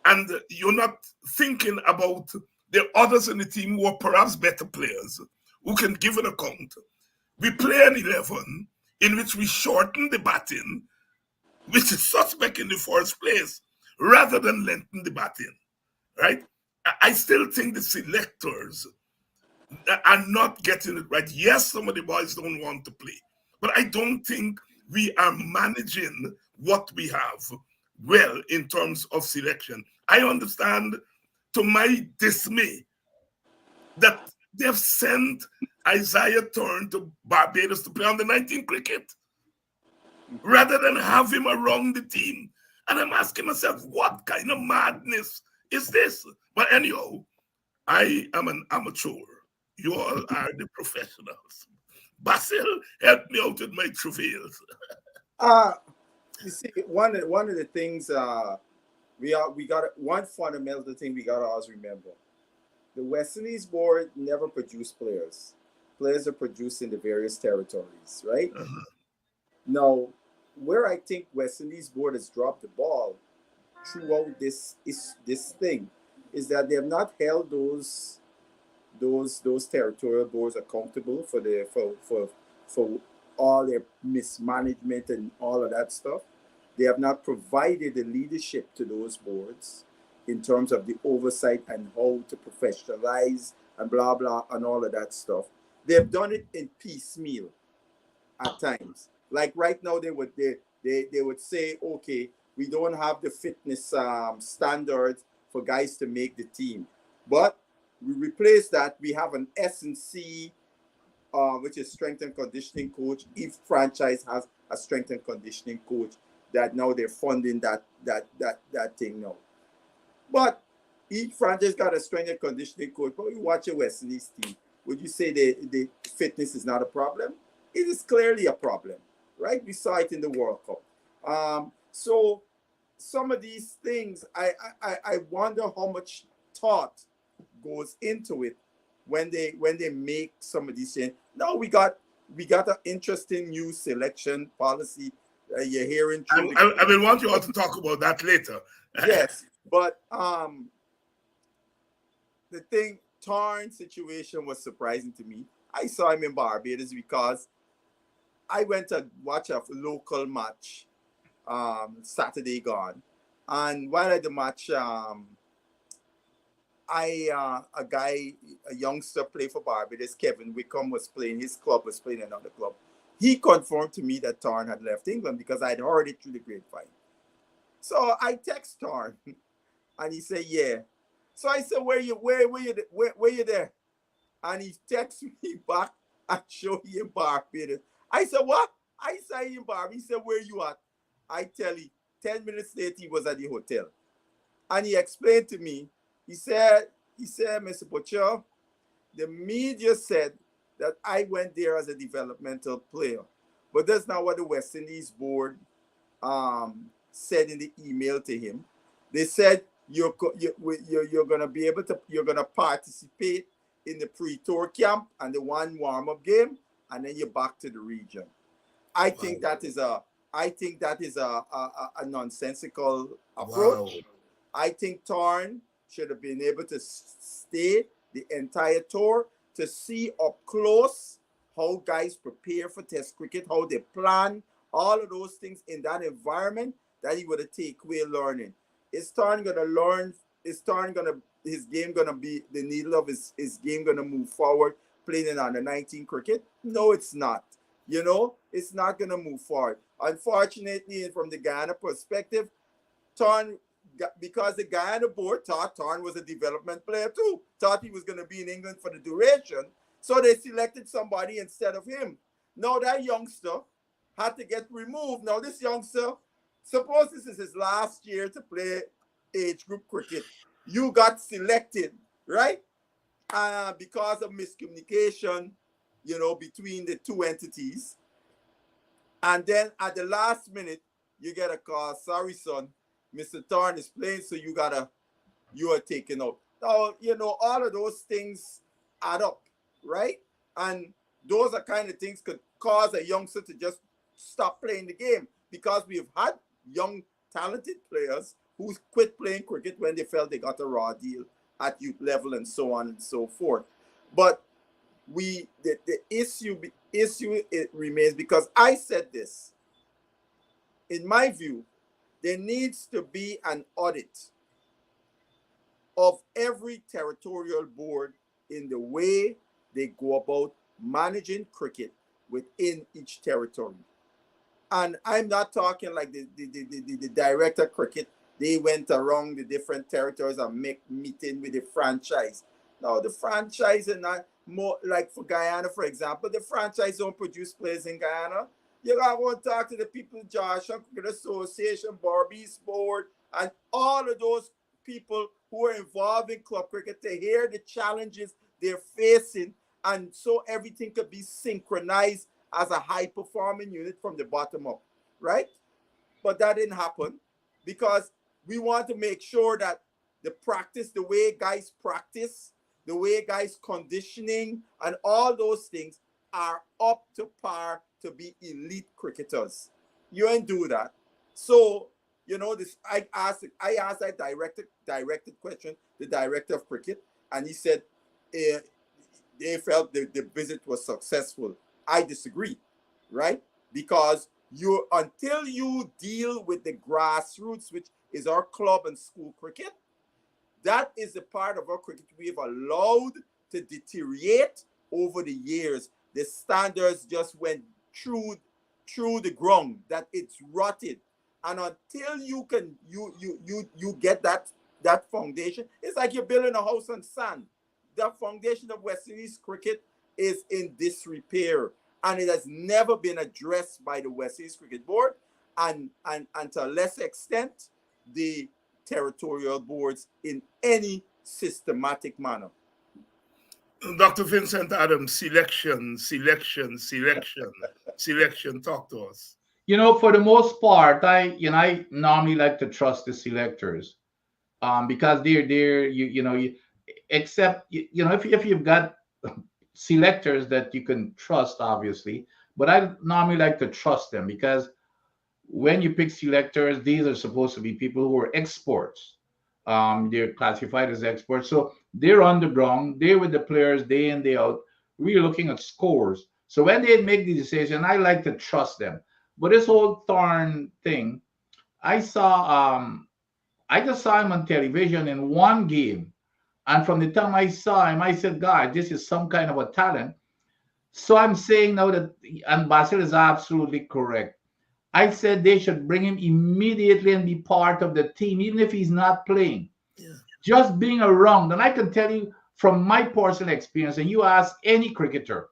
[SPEAKER 15] And you're not thinking about the others in the team who are perhaps better players, who can give an account. We play an 11 in which we shorten the batting, which is suspect in the first place, rather than lengthen the batting, right? I still think the selectors are not getting it right. Yes, some of the boys don't want to play, but I don't think we are managing what we have well in terms of selection. I understand to my dismay, that they've sent Isaiah Thorne to Barbados to play on the 19 cricket rather than have him around the team. And I'm asking myself, what kind of madness is this? But anyhow, I am an amateur. You all are the professionals. Basil, help me out with my travails.
[SPEAKER 17] You see, one of the things we got one fundamental thing we gotta always remember: the West Indies board never produced players. Players are produced in the various territories, right? Now, where I think West Indies board has dropped the ball throughout this thing is that they have not held those territorial boards accountable for all their mismanagement and all of that stuff. They have not provided the leadership to those boards in terms of the oversight and how to professionalize and blah blah and all of that stuff. They've done it in piecemeal at times. Like right now, they would say, okay, we don't have the fitness standards for guys to make the team, but we replace that. We have an S&C, which is strength and conditioning coach. Each franchise has a strength and conditioning coach that now they're funding that thing now. But each franchise got a strength and conditioning coach. But you watch a West Indies team, would you say the fitness is not a problem? It is clearly a problem, right? We saw it in the World Cup. So some of these things, I wonder how much thought goes into it when they make some of these things. Now we got an interesting new selection policy. You're hearing.
[SPEAKER 15] I will want you all to talk about that later.
[SPEAKER 17] Yes, but the Thorne situation was surprising to me. I saw him in Barbados because I went to watch a local match Saturday gone, and while at the match, a youngster played for Barbados, Kevin Wickham, was playing. His club was playing another club. He confirmed to me that Thorne had left England because I'd heard it through the grapevine. So I text Thorne, and he said, "Yeah." So I said, "Where you there?" And he texts me back and show he in Barbados. I said, "What?" I said, "In Barbados." He said, "Where you at?" I tell you, 10 minutes later, he was at the hotel. And he explained to me, he said, "Mr. Butcher, the media said that I went there as a developmental player. But that's not what the West Indies board said in the email to him. They said you're gonna be able to, you're gonna participate in the pre-tour camp and the one warm-up game, and then you're back to the region." I think that is a nonsensical approach. Wow. I think Thorne should have been able to stay the entire tour to see up close how guys prepare for Test cricket, how they plan, all of those things in that environment that he would have taken away learning. Is Thorne gonna learn? Is Thorne his game gonna be the needle of his game gonna move forward playing in under 19 cricket? No, it's not. You know, it's not gonna move forward. Unfortunately, from the Guyana perspective, Thorne, because the Guyana board thought Thorne was a development player too, thought he was going to be in England for the duration, so they selected somebody instead of him. Now that youngster had to get removed. Now this youngster, suppose this is his last year to play age group cricket. You got selected, right? Because of miscommunication, you know, between the two entities. And then at the last minute, you get a call, "Sorry, son, Mr. Thorne is playing, so you are taken out." Now, you know, all of those things add up, right? And those are kind of things could cause a youngster to just stop playing the game, because we've had young, talented players who quit playing cricket when they felt they got a raw deal at youth level and so on and so forth. But the issue it remains, because I said this, in my view, there needs to be an audit of every territorial board in the way they go about managing cricket within each territory. And I'm not talking like the director of cricket they went around the different territories and meeting with the franchise. Now, the franchise is not more like for Guyana, for example, the franchise don't produce players in Guyana. You gotta go and talk to the people, Joshua Cricket Association, Barbies Board, and all of those people who are involved in club cricket to hear the challenges they're facing, and so everything could be synchronized as a high-performing unit from the bottom up, right? But that didn't happen because we want to make sure that the practice, the way guys practice, the way guys conditioning, and all those things are up to par to be elite cricketers. You ain't do that. So, you know, this I asked that directed question, the director of cricket, and he said they felt the visit was successful. I disagree, right? Because until you deal with the grassroots, which is our club and school cricket, that is the part of our cricket we have allowed to deteriorate over the years. The standards just went through the ground, that it's rotted. And until you can you get that foundation, it's like you're building a house on sand. The foundation of West Indies cricket is in disrepair, and it has never been addressed by the West Indies Cricket Board, and to a lesser extent, the territorial boards in any systematic manner.
[SPEAKER 15] Dr. Vincent Adams, selection. Talk to us.
[SPEAKER 16] You know, for the most part, I normally like to trust the selectors, because they're except if you've got selectors that you can trust, obviously. But I normally like to trust them because when you pick selectors, these are supposed to be people who are experts. They're classified as experts, so they're on the ground, they're with the players day in, day out, really looking at scores. So when they make the decision, I like to trust them. But this whole Thorne thing, I just saw him on television in one game, and from the time I saw him, I said, God, this is some kind of a talent. So I'm saying now that, and Basil is absolutely correct, I said they should bring him immediately and be part of the team, even if he's not playing. Yeah. Just being around. And I can tell you from my personal experience, and you ask any cricketer,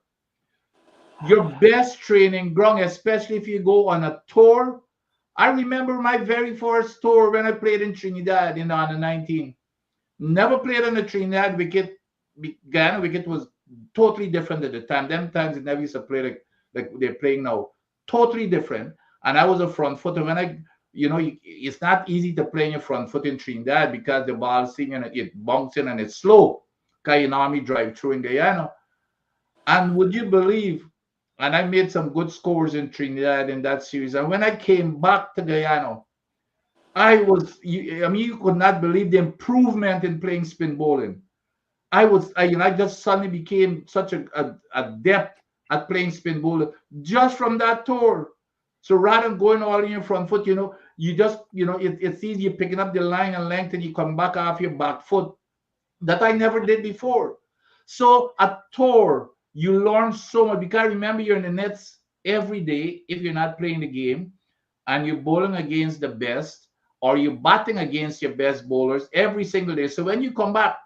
[SPEAKER 16] your best training ground, especially if you go on a tour. I remember my very first tour when I played in Trinidad in the under-19. Never played on the Trinidad wicket. Guyana wicket was totally different at the time. Them times it never used to play like they're playing now. Totally different. And I was a front footer. When it's not easy to play in your front foot in Trinidad because the ball it bouncing and it's slow. Because you normally drive through in Guyana. And would you believe, and I made some good scores in Trinidad in that series. And when I came back to Guyana, you could not believe the improvement in playing spin bowling. I just suddenly became such a adept at playing spin bowling just from that tour. So rather than going all in your front foot, it's easy. You're picking up the line and length and you come back off your back foot. That I never did before. So at tour, you learn so much because remember you're in the nets every day if you're not playing the game and you're bowling against the best or you're batting against your best bowlers every single day. So when you come back,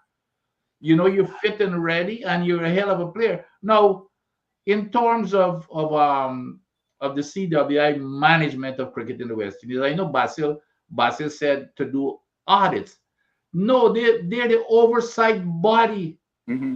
[SPEAKER 16] you're fit and ready and you're a hell of a player. Now, in terms of the CWI management of cricket in the West Indies, I know Basil said to do audits. No, they're the oversight body. Mm-hmm.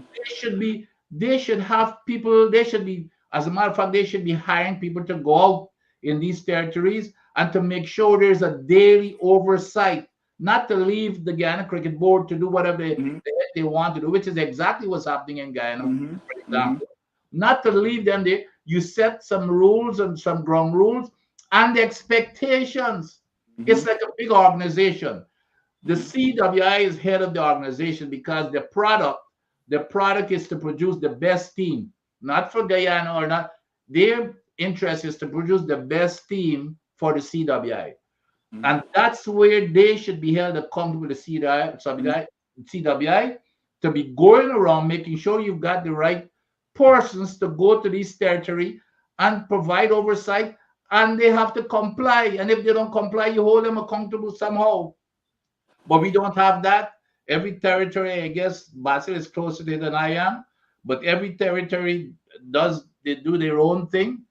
[SPEAKER 16] They should have people, as a matter of fact, they should be hiring people to go out in these territories and to make sure there's a daily oversight, not to leave the Guyana Cricket Board to do whatever they want to do, which is exactly what's happening in Guyana, for example. Not to leave them there. You set some rules and some ground rules and the expectations. It's like a big organization. The CWI is head of the organization because the product is to produce the best team, not for Guyana or not. Their interest is to produce the best team for the CWI. And that's where they should be held accountable to the CWI to be going around making sure you've got the right persons to go to this territory and provide oversight, and they have to comply. And if they don't comply, you hold them accountable somehow. But we don't have that. Every territory, I guess, Basil is closer to it than I am, but every territory they do their own thing,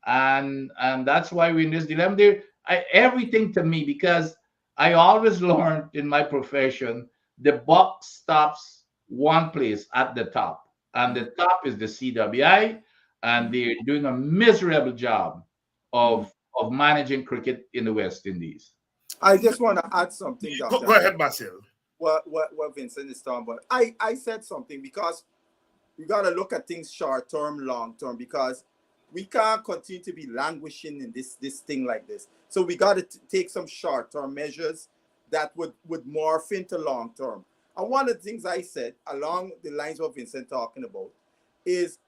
[SPEAKER 16] and that's why we're in this dilemma. Everything to me, because I always learned in my profession, the buck stops one place at the top, and the top is the CWI, and they're doing a miserable job of managing cricket in the West Indies.
[SPEAKER 17] I just want to add something, Doctor.
[SPEAKER 15] Go ahead, Basil.
[SPEAKER 17] What Vincent is talking about. I said something because we got to look at things short term, long term, because we can't continue to be languishing in this thing like this. So we got to take some short term measures that would morph into long term. And one of the things I said along the lines of Vincent talking about is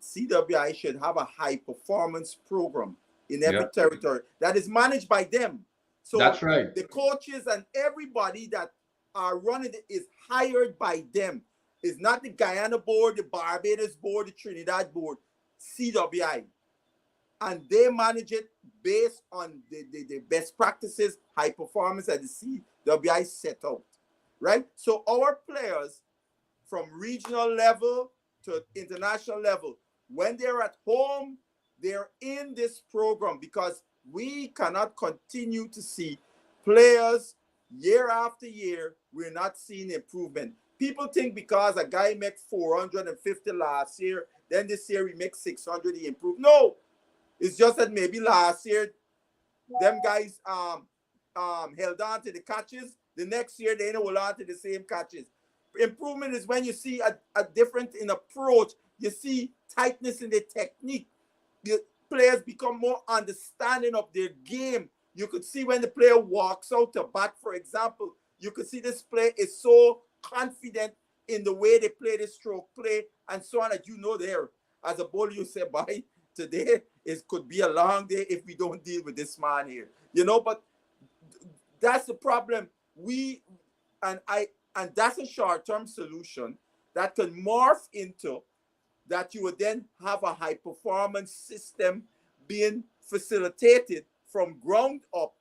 [SPEAKER 17] CWI should have a high performance program in every territory that is managed by them. So
[SPEAKER 16] that's right.
[SPEAKER 17] The coaches and everybody that are running it is hired by them. It's not the Guyana board, the Barbados board, the Trinidad board, CWI. And they manage it based on the best practices, high performance that the CWI set out, right? So our players from regional level to international level, when they're at home, they're in this program, because we cannot continue to see players year after year, we're not seeing improvement. People think because a guy made 450 last year, then this year he makes 600, he improved. No, it's just that maybe last year, them guys held on to the catches. The next year, they don't hold on to the same catches. Improvement is when you see a difference in approach. You see tightness in the technique. The players become more understanding of their game. You could see when the player walks out to bat, for example, you could see this player is so confident in the way they play the stroke play and so on, that there. As a bowler, you say, bye, today it could be a long day if we don't deal with this man here. But that's the problem. And that's a short-term solution that can morph into that you would then have a high-performance system being facilitated from ground up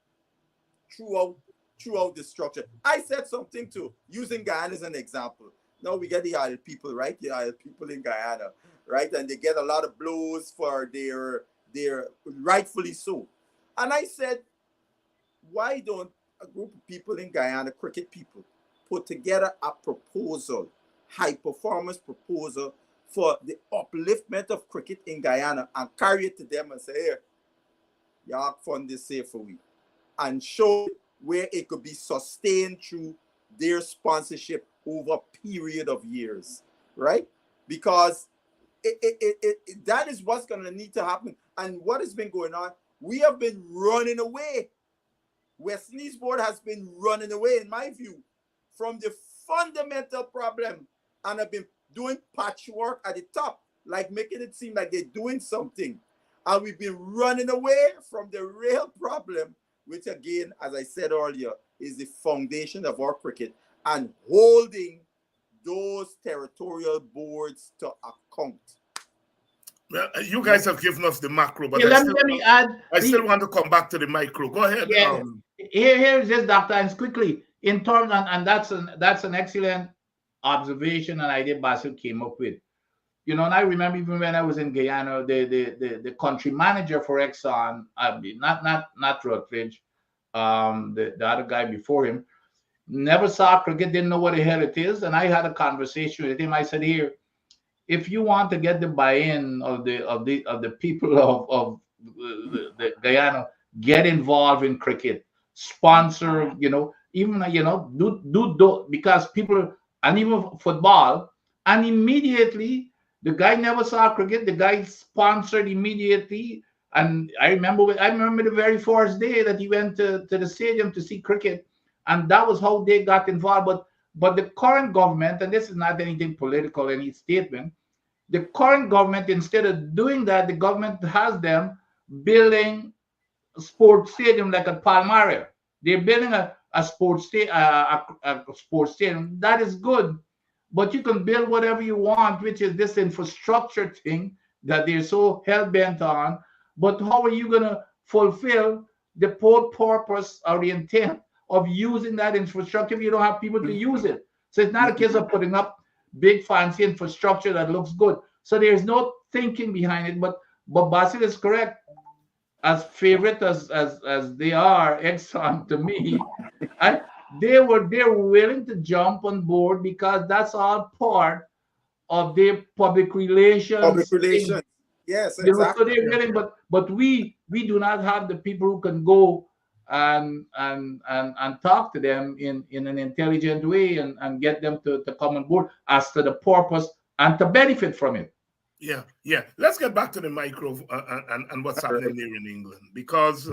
[SPEAKER 17] throughout the structure. I said something too, using Guyana as an example. Now we get the Isle people, right? The Isle people in Guyana, right? And they get a lot of blows for their rightfully so. And I said, why don't a group of people in Guyana, cricket people, put together a proposal, high performance proposal for the upliftment of cricket in Guyana, and carry it to them and say, here, y'all fund this here for we, and show where it could be sustained through their sponsorship over a period of years, right? Because that is what's going to need to happen. And what has been going on, we have been running away. West Indies board has been running away, in my view, from the fundamental problem, and have been doing patchwork at the top, like making it seem like they're doing something. And we've been running away from the real problem, which again, as I said earlier, is the foundation of our cricket, and holding those territorial boards to account.
[SPEAKER 15] Well, you guys have given us the macro, but
[SPEAKER 16] let me add.
[SPEAKER 15] I still want to come back to the micro. Go ahead.
[SPEAKER 16] Yeah. Here is just Dr. Hines quickly in terms, and that's an excellent observation and idea Basil came up with. And I remember even when I was in Guyana, the country manager for Exxon, not Rutledge, the other guy before him, never saw cricket, didn't know what the hell it is. And I had a conversation with him. I said, here, if you want to get the buy-in of the people of the Guyana, get involved in cricket, sponsor, even do because people, and even football, and immediately the guy never saw cricket. The guy sponsored immediately, and I remember the very first day that he went to the stadium to see cricket, and that was how they got involved. But the current government, and this is not anything political, any statement, the current government, instead of doing that, the government has them building a sports stadium like at Palmaria. They're building a sports stadium. That is good, but you can build whatever you want, which is this infrastructure thing that they're so hell-bent on. But how are you going to fulfill the purpose or the intent of using that infrastructure if you don't have people to use it. So it's not a case of putting up big fancy infrastructure that looks good. So there's no thinking behind it. But Basil is correct. As favorite as they are, Exxon to me, they're willing to jump on board because that's all part of their public relations.
[SPEAKER 17] Public relations. Yes,
[SPEAKER 16] you know, so
[SPEAKER 17] exactly.
[SPEAKER 16] they're willing, but we do not have the people who can go and talk to them in an intelligent way and get them to come on board as to the purpose and to benefit from it.
[SPEAKER 15] Yeah, yeah. Let's get back to the micro and what's happening here in England, because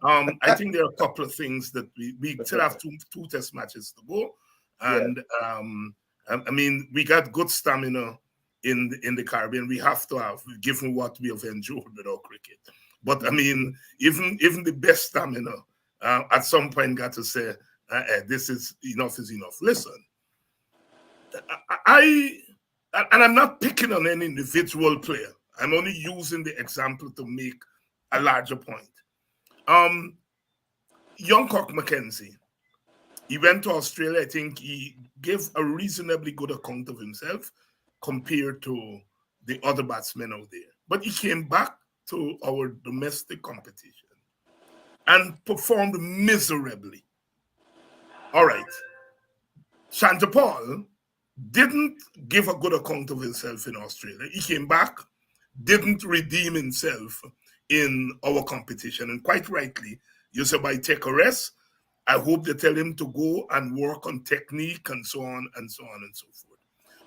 [SPEAKER 15] I think there are a couple of things that we still have two test matches to go, and I mean, we got good stamina in the Caribbean. We have to have, given what we have endured with our cricket. But I mean, even the best stamina at some point got to say, this is enough. Listen, and I'm not picking on any individual player. I'm only using the example to make a larger point. Young Cock Mackenzie, he went to Australia. I think he gave a reasonably good account of himself compared to the other batsmen out there. But he came back to our domestic competition and performed miserably. All right. Shanta Paul didn't give a good account of himself in Australia. He came back, didn't redeem himself in our competition. And quite rightly, you said by take a rest, I hope they tell him to go and work on technique and so on and so on and so forth.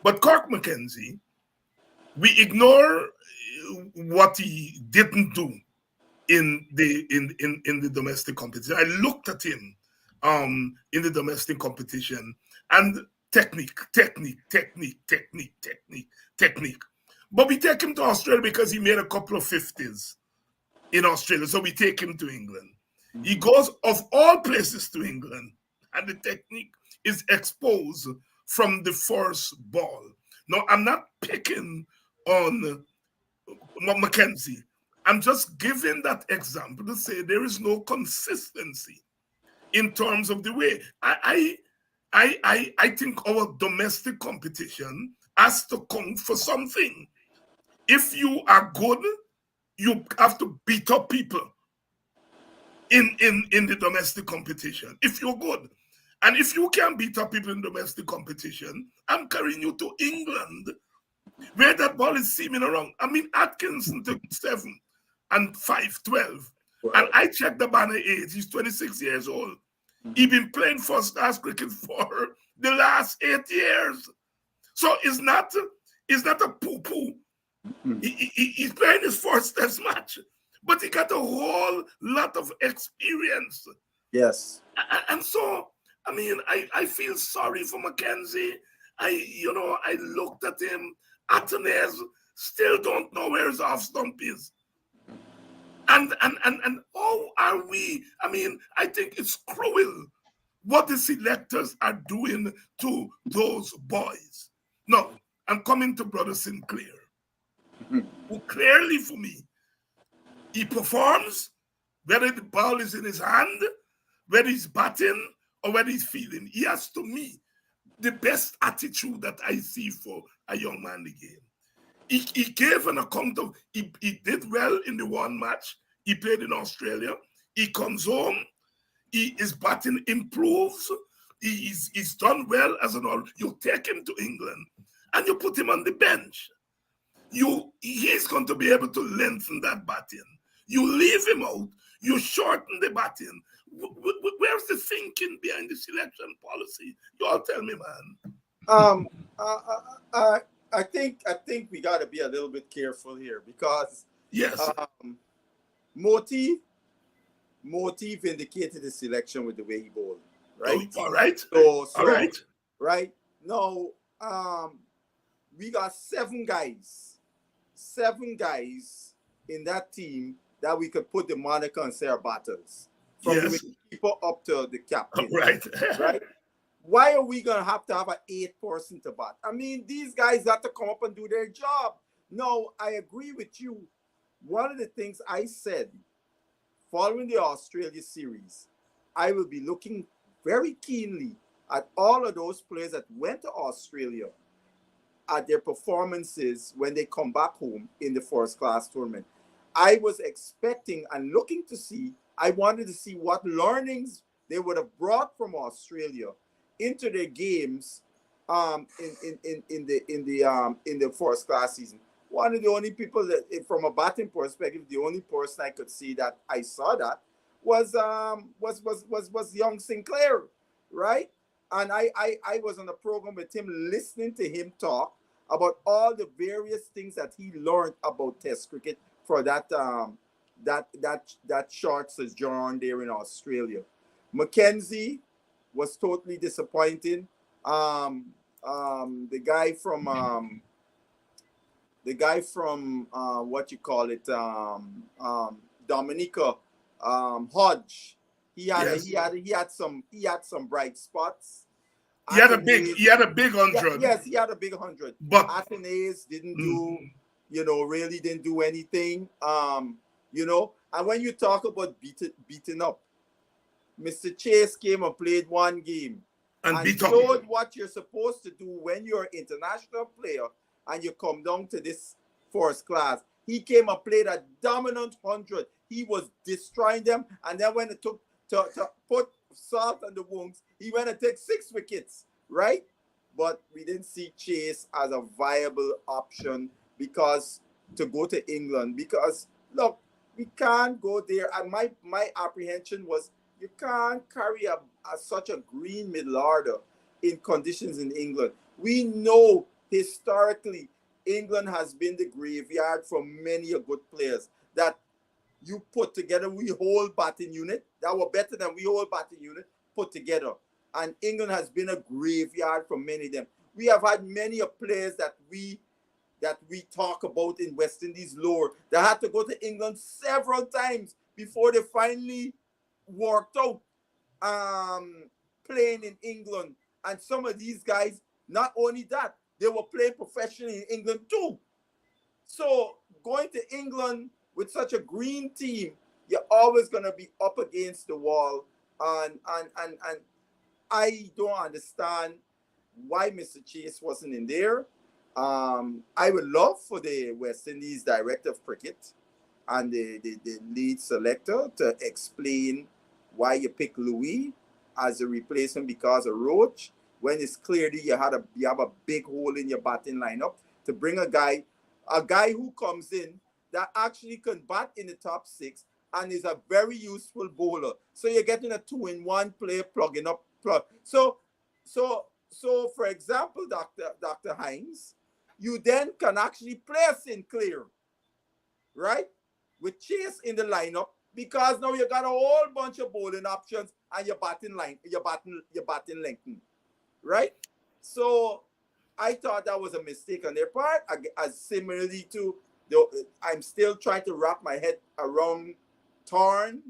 [SPEAKER 15] But Cork Mackenzie, we ignore what he didn't do in the domestic competition. I looked at him in the domestic competition and technique. But we take him to Australia because he made a couple of 50s in Australia. So we take him to England. He goes, of all places, to England, and the technique is exposed from the first ball. Now, I'm not picking on Mackenzie. I'm just giving that example to say there is no consistency in terms of the way. I think our domestic competition has to count for something. If you are good, you have to beat up people in the domestic competition. If you're good. And if you can't beat up people in domestic competition, I'm carrying you to England, where that ball is seaming around. I mean, Atkinson took 7 and 5, 12. Wow. And I checked the banner age. He's 26 years old. He's been playing first-class cricket for the last 8 years. So it's not a poo-poo. He's playing his first test match, but he got a whole lot of experience.
[SPEAKER 17] Yes.
[SPEAKER 15] And so, I mean, I feel sorry for Mackenzie. I looked at him. Atenez still don't know where his off stump is. And how are we? I mean, I think it's cruel what the selectors are doing to those boys. No, I'm coming to Brother Sinclair, who clearly for me, he performs, whether the ball is in his hand, whether he's batting, or whether he's fielding. He has, to me, the best attitude that I see for a young man again. He gave an account of, he did well in the one match. He played in Australia. He comes home. His batting improves. He's done well as an all. You take him to England and you put him on the bench. He's going to be able to lengthen that batting. You leave him out. You shorten the batting. Where's the thinking behind the selection policy? You all tell me, man.
[SPEAKER 17] I think we got to be a little bit careful here because
[SPEAKER 15] yes,
[SPEAKER 17] Moti vindicated the selection with the way he bowled, right?
[SPEAKER 15] Oh, all right.
[SPEAKER 17] So
[SPEAKER 15] all right.
[SPEAKER 17] Right now, we got 7 guys in that team that we could put the moniker on Sarah Battles from the keeper up to the captain.
[SPEAKER 15] Right.
[SPEAKER 17] Right. Why are we gonna have to have an 8th person to bat? I mean, these guys have to come up and do their job. No, I agree with you. One of the things I said following the Australia series, I will be looking very keenly at all of those players that went to Australia at their performances when they come back home in the first class tournament. I was expecting and looking to see, I wanted to see what learnings they would have brought from Australia into their games in the first class season. One of the only people that, from a batting perspective, the only person I could see that I saw that was young Sinclair, right? And I was on a program with him, listening to him talk about all the various things that he learned about Test cricket for that short sojourn there in Australia. Mackenzie was totally disappointing. The guy from what you call it, Dominica, Hodge. He had some bright spots.
[SPEAKER 15] He had a big 100.
[SPEAKER 17] Yes, he had a big 100.
[SPEAKER 15] But
[SPEAKER 17] Athenaeus didn't do, really didn't do anything. And when you talk about beating up, Mr. Chase came and played one game and showed what you're supposed to do when you're an international player and you come down to this first class. He came and played a dominant 100. He was destroying them, and then when it took to put salt on the wounds, he went and take 6 wickets, right? But we didn't see Chase as a viable option because to go to England, because look, we can't go there. And my apprehension was you can't carry such a green middle order in conditions in England. We know historically England has been the graveyard for many good players that you put together. We whole batting unit that were better than we whole batting unit put together. And England has been a graveyard for many of them. We have had many players that we talk about in West Indies lower that had to go to England several times before they finally worked out playing in England. And some of these guys, not only that, they were playing professionally in England too. So going to England with such a green team, you're always going to be up against the wall. And I don't understand why Mr. Chase wasn't in there. I would love for the West Indies director of cricket and the lead selector to explain why you pick Louis as a replacement because of Roach, when it's clearly you have a big hole in your batting lineup, to bring a guy who comes in that actually can bat in the top 6 and is a very useful bowler. So you're getting a 2-in-1 player plugging up. So for example, Dr. Hines, you then can actually play Sinclair, right? With Chase in the lineup, because now you got a whole bunch of bowling options and your batting lengthened, right? So I thought that was a mistake on their part. As similarly to I'm still trying to wrap my head around Torn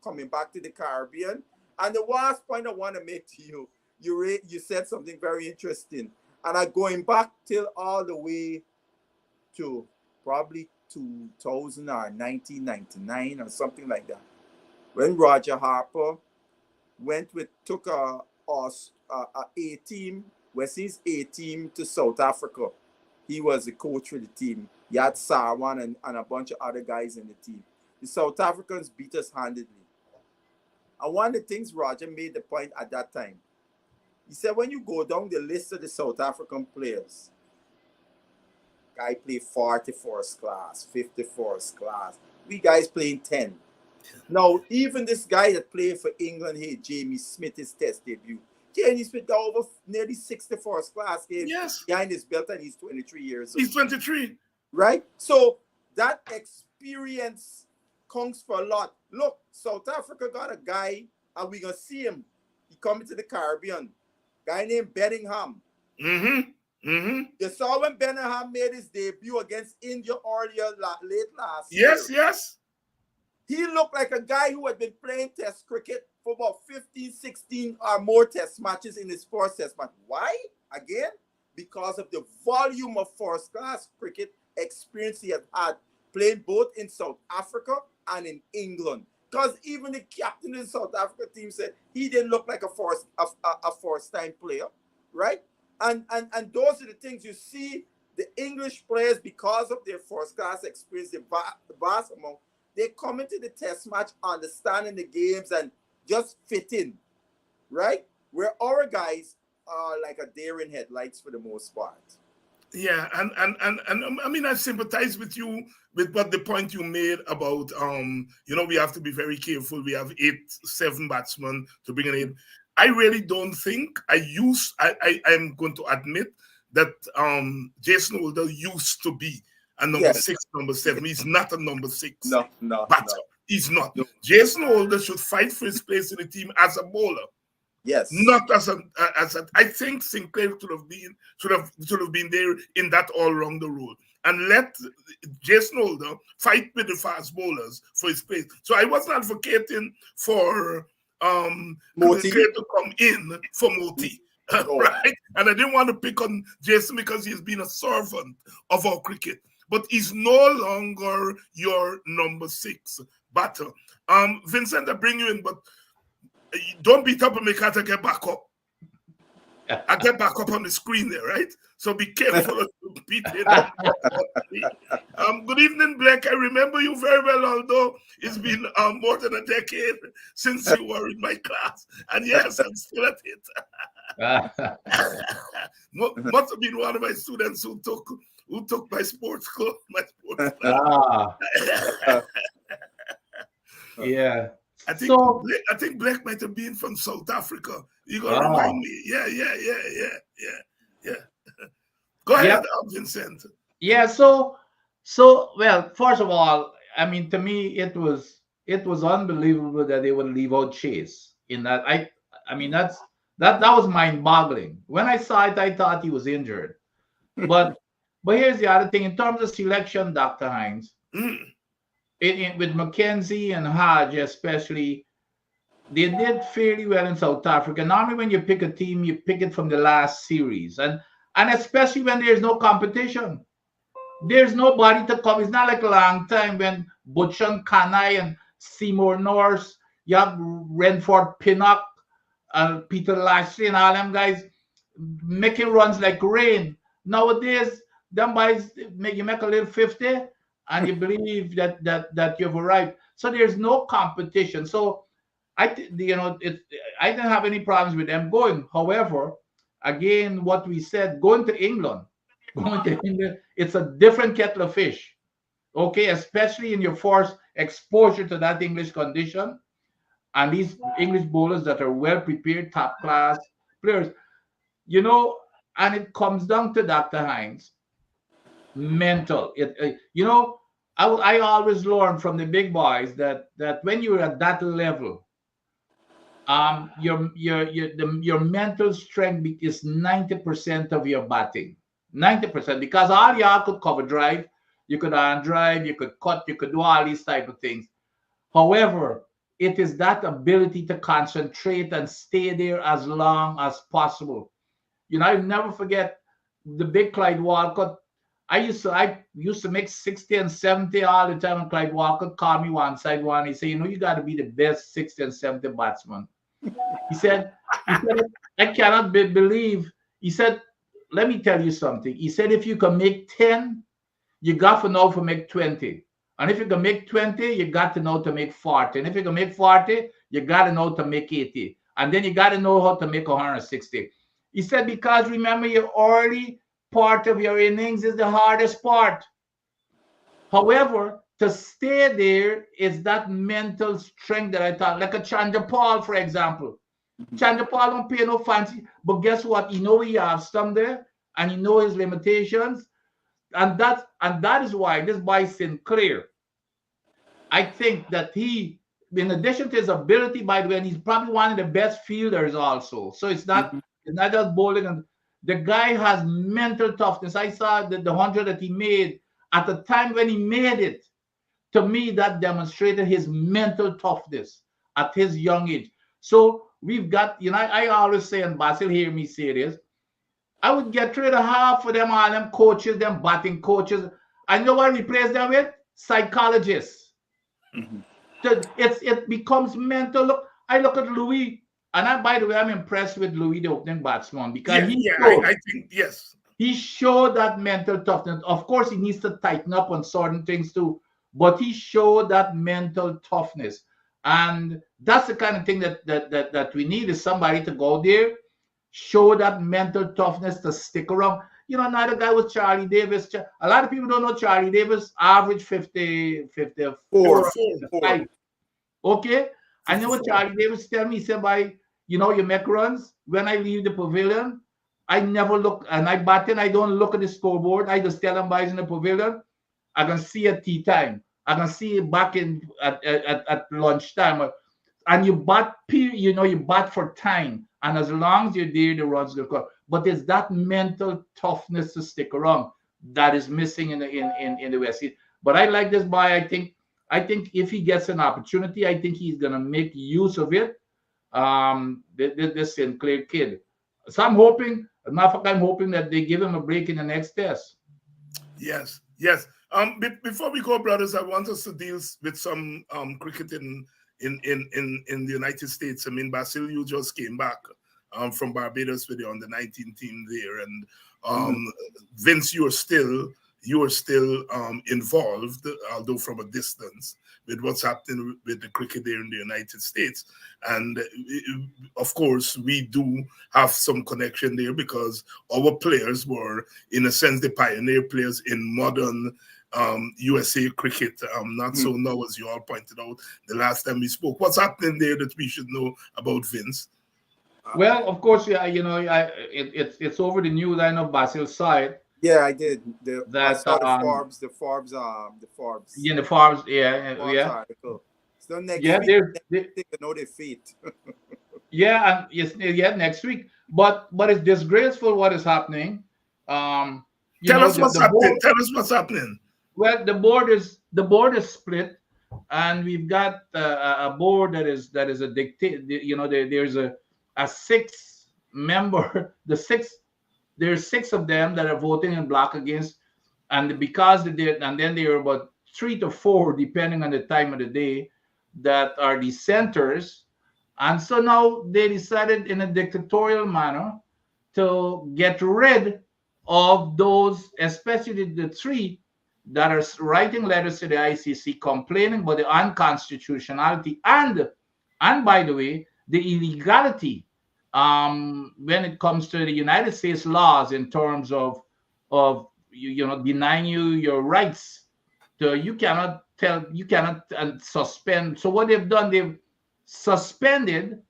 [SPEAKER 17] coming back to the Caribbean. And the last point I want to make to you, you said something very interesting, and I'm going back till all the way to probably 2000 or 1999 or something like that, when Roger Harper took a team, West Indies A team to South Africa. He was the coach for the team. He had Sarwan and a bunch of other guys in the team. The South Africans beat us handedly. And one of the things Roger made the point at that time, he said, when you go down the list of the South African players, guy play 41st class, 51st class. We guys playing 10. Now, even this guy that played for England here, Jamie Smith, his test debut. Jamie Smith got over nearly 61st class games behind his belt, and he's 23 years old.
[SPEAKER 15] He's 23.
[SPEAKER 17] Right? So that experience counts for a lot. Look, South Africa got a guy, and we're going to see him. He coming to the Caribbean. Guy named Bellingham. You saw when Bellingham made his debut against India earlier, late last year.
[SPEAKER 15] Yes.
[SPEAKER 17] He looked like a guy who had been playing test cricket for about 15, 16 or more test matches in his first test match. Why? Again, because of the volume of first class cricket experience he had playing both in South Africa and in England. Because even the captain of the South Africa team said he didn't look like a first-time player, right? And those are the things you see. The English players, because of their first-class experience, the vast amount, they come into the test match understanding the games and just fit in, right? Where our guys are like a deer in headlights for the most part.
[SPEAKER 15] Yeah, and I mean, I sympathize with you with what the point you made about we have to be very careful. We have 7 batsmen to bring in. I really don't think I'm going to admit that Jason Holder used to be a number 6, number 7. He's not a number 6 batter. He's not. Jason Holder should fight for his place in the team as a bowler.
[SPEAKER 17] Yes.
[SPEAKER 15] Not as a I think Sinclair should have been there in that all-rounder role. And let Jason Holder fight with the fast bowlers for his place. So I wasn't advocating for
[SPEAKER 17] Moti
[SPEAKER 15] to come in for Moti. Right? And I didn't want to pick on Jason because he's been a servant of our cricket. But he's no longer your number 6 batter. Vincent, I bring you in, but don't beat up and make her get back up. I get back up on the screen there, right? So be careful of beating up. Good evening, Blake. I remember you very well, although it's been more than a decade since you were in my class. And yes, I'm still at it. Must have been one of my students who took my sports club,
[SPEAKER 16] Yeah.
[SPEAKER 15] I think Blake might have been from South Africa. You gotta remind me. Yeah. Go ahead, Vincent.
[SPEAKER 16] Yeah. So well, first of all, I mean, to me, it was unbelievable that they would leave out Chase in that. I mean, that was mind-boggling. When I saw it, I thought he was injured. But here's the other thing in terms of selection, Dr. Hines. With Mackenzie and Hodge especially, they did fairly well in South Africa. Normally when you pick a team, you pick it from the last series. And especially when there's no competition. There's nobody to come. It's not like a long time when Butchon Kanai and Seymour Norris, you have Renford Pinnock, and Peter Lashley and all them guys making runs like rain. Nowadays, them guys you make a little 50 and you believe that you've arrived. So there's no competition. So I didn't have any problems with them going. However, again, what we said, going to England, it's a different kettle of fish. Okay, especially in your first exposure to that English condition. And these English bowlers that are well prepared, top class players, and it comes down to Dr. Hines. Mental. I always learn from the big boys that when you're at that level, your mental strength is 90% of your batting. 90%, because all y'all could cover drive, you could on drive, you could cut, you could do all these type of things. However, it is that ability to concentrate and stay there as long as possible. I never forget the big Clyde Walcott. I used to make 60 and 70 all the time, and Clyde Walcott called me one side one. He said, you got to be the best 60 and 70 batsman. He said I cannot believe. He said, let me tell you something. He said, if you can make 10, you got to know to make 20. And if you can make 20, you got to know to make 40. And if you can make 40, you got to know to make 80. And then you got to know how to make 160. He said, because remember, your early part of your innings is the hardest part. However, to stay there is that mental strength that I thought, like a Chandra Paul, for example. Chandra Paul don't pay no fancy, but guess what? He has some there, and he knows his limitations. And that is why this boy Sinclair, I think that he, in addition to his ability, by the way, and he's probably one of the best fielders also. So it's not just bowling. And the guy has mental toughness. I saw the 100 that he made at the time when he made it. To me, that demonstrated his mental toughness at his young age. So we've got, I always say, and Basil hear me say this, I would get rid of half of them, all them coaches, them batting coaches. I know what I replace them with? Psychologists. It becomes mental. Look, I look at Louis, and by the way, I'm impressed with Louis, the opening batsman, because
[SPEAKER 15] I think yes.
[SPEAKER 16] He showed that mental toughness. Of course, he needs to tighten up on certain things too, but he showed that mental toughness. And that's the kind of thing that we need, is somebody to go there, show that mental toughness, to stick around. You know, another guy was Charlie Davis. A lot of people don't know Charlie Davis average 54. Okay? I know what Charlie Davis tell me. He said, you make runs. When I leave the pavilion, I never look, and I bat in, I don't look at the scoreboard. I just tell them guys in the pavilion, I can see at tea time. I can see back in at lunchtime. And you bat, you bat for time. And as long as you're there, the runs will come. But it's that mental toughness to stick around that is missing in the West. But I like this boy. I think if he gets an opportunity, I think he's gonna make use of it. This Sinclair kid. So I'm hoping that they give him a break in the next test.
[SPEAKER 15] Yes. Before we go, brothers, I want us to deal with some cricket in the United States. I mean, Basil, you just came back from Barbados with the under-19 team there, and Vince, you are still involved, although from a distance, with what's happening with the cricket there in the United States. And of course, we do have some connection there because our players were, in a sense, the pioneer players in modern USA cricket. Not so now, as you all pointed out the last time we spoke. What's happening there that we should know about, Vince?
[SPEAKER 16] Well, of course, it's over the news. I know Basil's side.
[SPEAKER 17] Yeah, I did. I saw the Forbes.
[SPEAKER 16] Yeah, the Forbes.
[SPEAKER 17] Article. So next
[SPEAKER 16] week,
[SPEAKER 17] they know their feet.
[SPEAKER 16] Next week. But it's disgraceful what is happening.
[SPEAKER 15] Tell us what's happening.
[SPEAKER 16] Well, the board is split, and we've got a board that is a dictate. There's a 6-member. There's 6 of them that are voting in block against, and because then there are about 3 to 4, depending on the time of the day, that are dissenters. And so now they decided in a dictatorial manner to get rid of those, especially the 3 that are writing letters to the ICC complaining about the unconstitutionality and by the way, the illegality when it comes to the United States laws in terms of denying you your rights. So you cannot suspend. So what they've done, they've suspended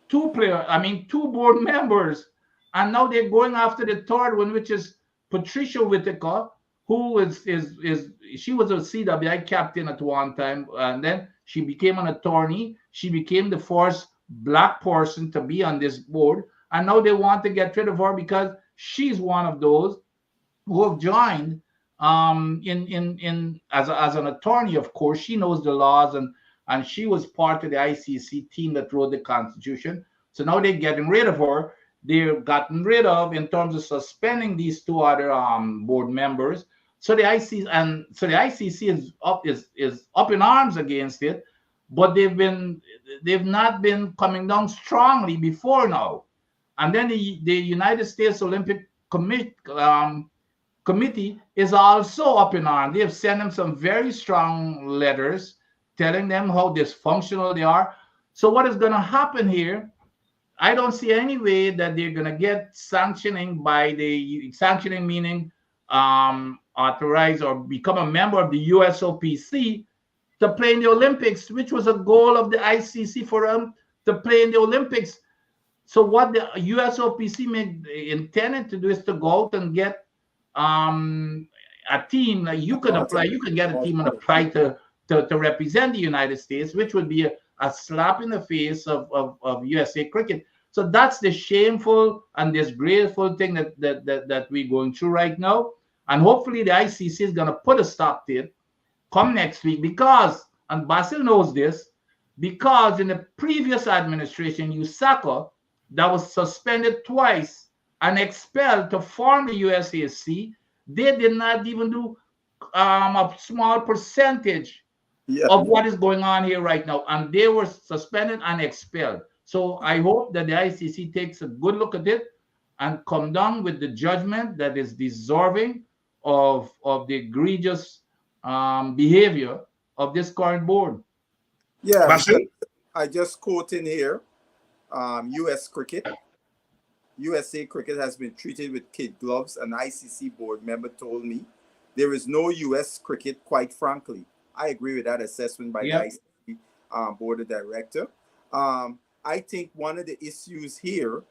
[SPEAKER 16] 2 board members, and now they're going after the 3rd one, which is Patricia Whitaker, who she was a CWI captain at one time, and then she became an attorney. She became the first Black person to be on this board, and now they want to get rid of her because she's one of those who have joined as an attorney. Of course, she knows the laws, and she was part of the ICC team that wrote the Constitution. So now they're getting rid of her. They've gotten rid of, in terms of suspending, these 2 other board members. So the ICC is up in arms against it, but they've not been coming down strongly before now. And then the United States Olympic Committee is also up in arms. They have sent them some very strong letters telling them how dysfunctional they are. So what is going to happen here? I don't see any way that they're going to get sanctioning meaning authorize or become a member of the USOPC to play in the Olympics, which was a goal of the ICC for them to play in the Olympics. So what the USOPC intended to do is to go out and get a team. Like you can apply, you can get a team and apply to represent the United States, which would be a slap in the face of USA cricket. So that's the shameful and disgraceful thing that we're going through right now. And hopefully the ICC is going to put a stop to it come next week, because, and Basil knows this, because in the previous administration, USACA, that was suspended twice and expelled to form the USAC, they did not even do a small percentage of what is going on here right now. And they were suspended and expelled. So I hope that the ICC takes a good look at it and come down with the judgment that is deserving of the egregious behavior of this current board.
[SPEAKER 17] Yeah,
[SPEAKER 16] Basil?
[SPEAKER 17] because I just quote in here, U.S. cricket. USA cricket has been treated with kid gloves. An ICC board member told me there is no U.S. cricket, quite frankly. I agree with that assessment by the ICC board of director. I think one of the issues here,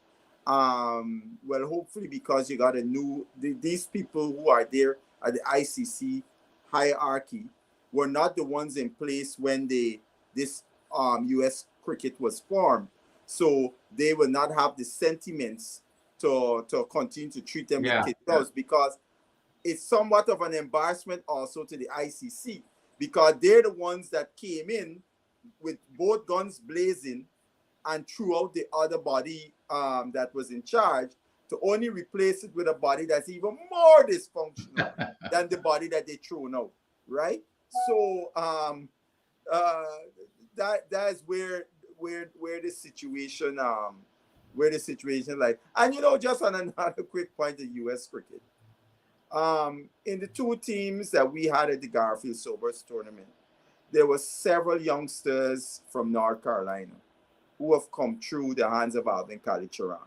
[SPEAKER 17] well, hopefully because you got these people who are there at the ICC hierarchy were not the ones in place when this U.S. cricket was formed. So they will not have the sentiments to continue to treat them with kid gloves, because it's somewhat of an embarrassment also to the ICC, because they're the ones that came in with both guns blazing and threw out the other body that was in charge, to only replace it with a body that's even more dysfunctional than the body that they threw out, right? So that's where the situation like. And just on another quick point of U.S. cricket, in the two teams that we had at the Garfield Sobers tournament, there were several youngsters from North Carolina who have come through the hands of Alvin Kalicharan.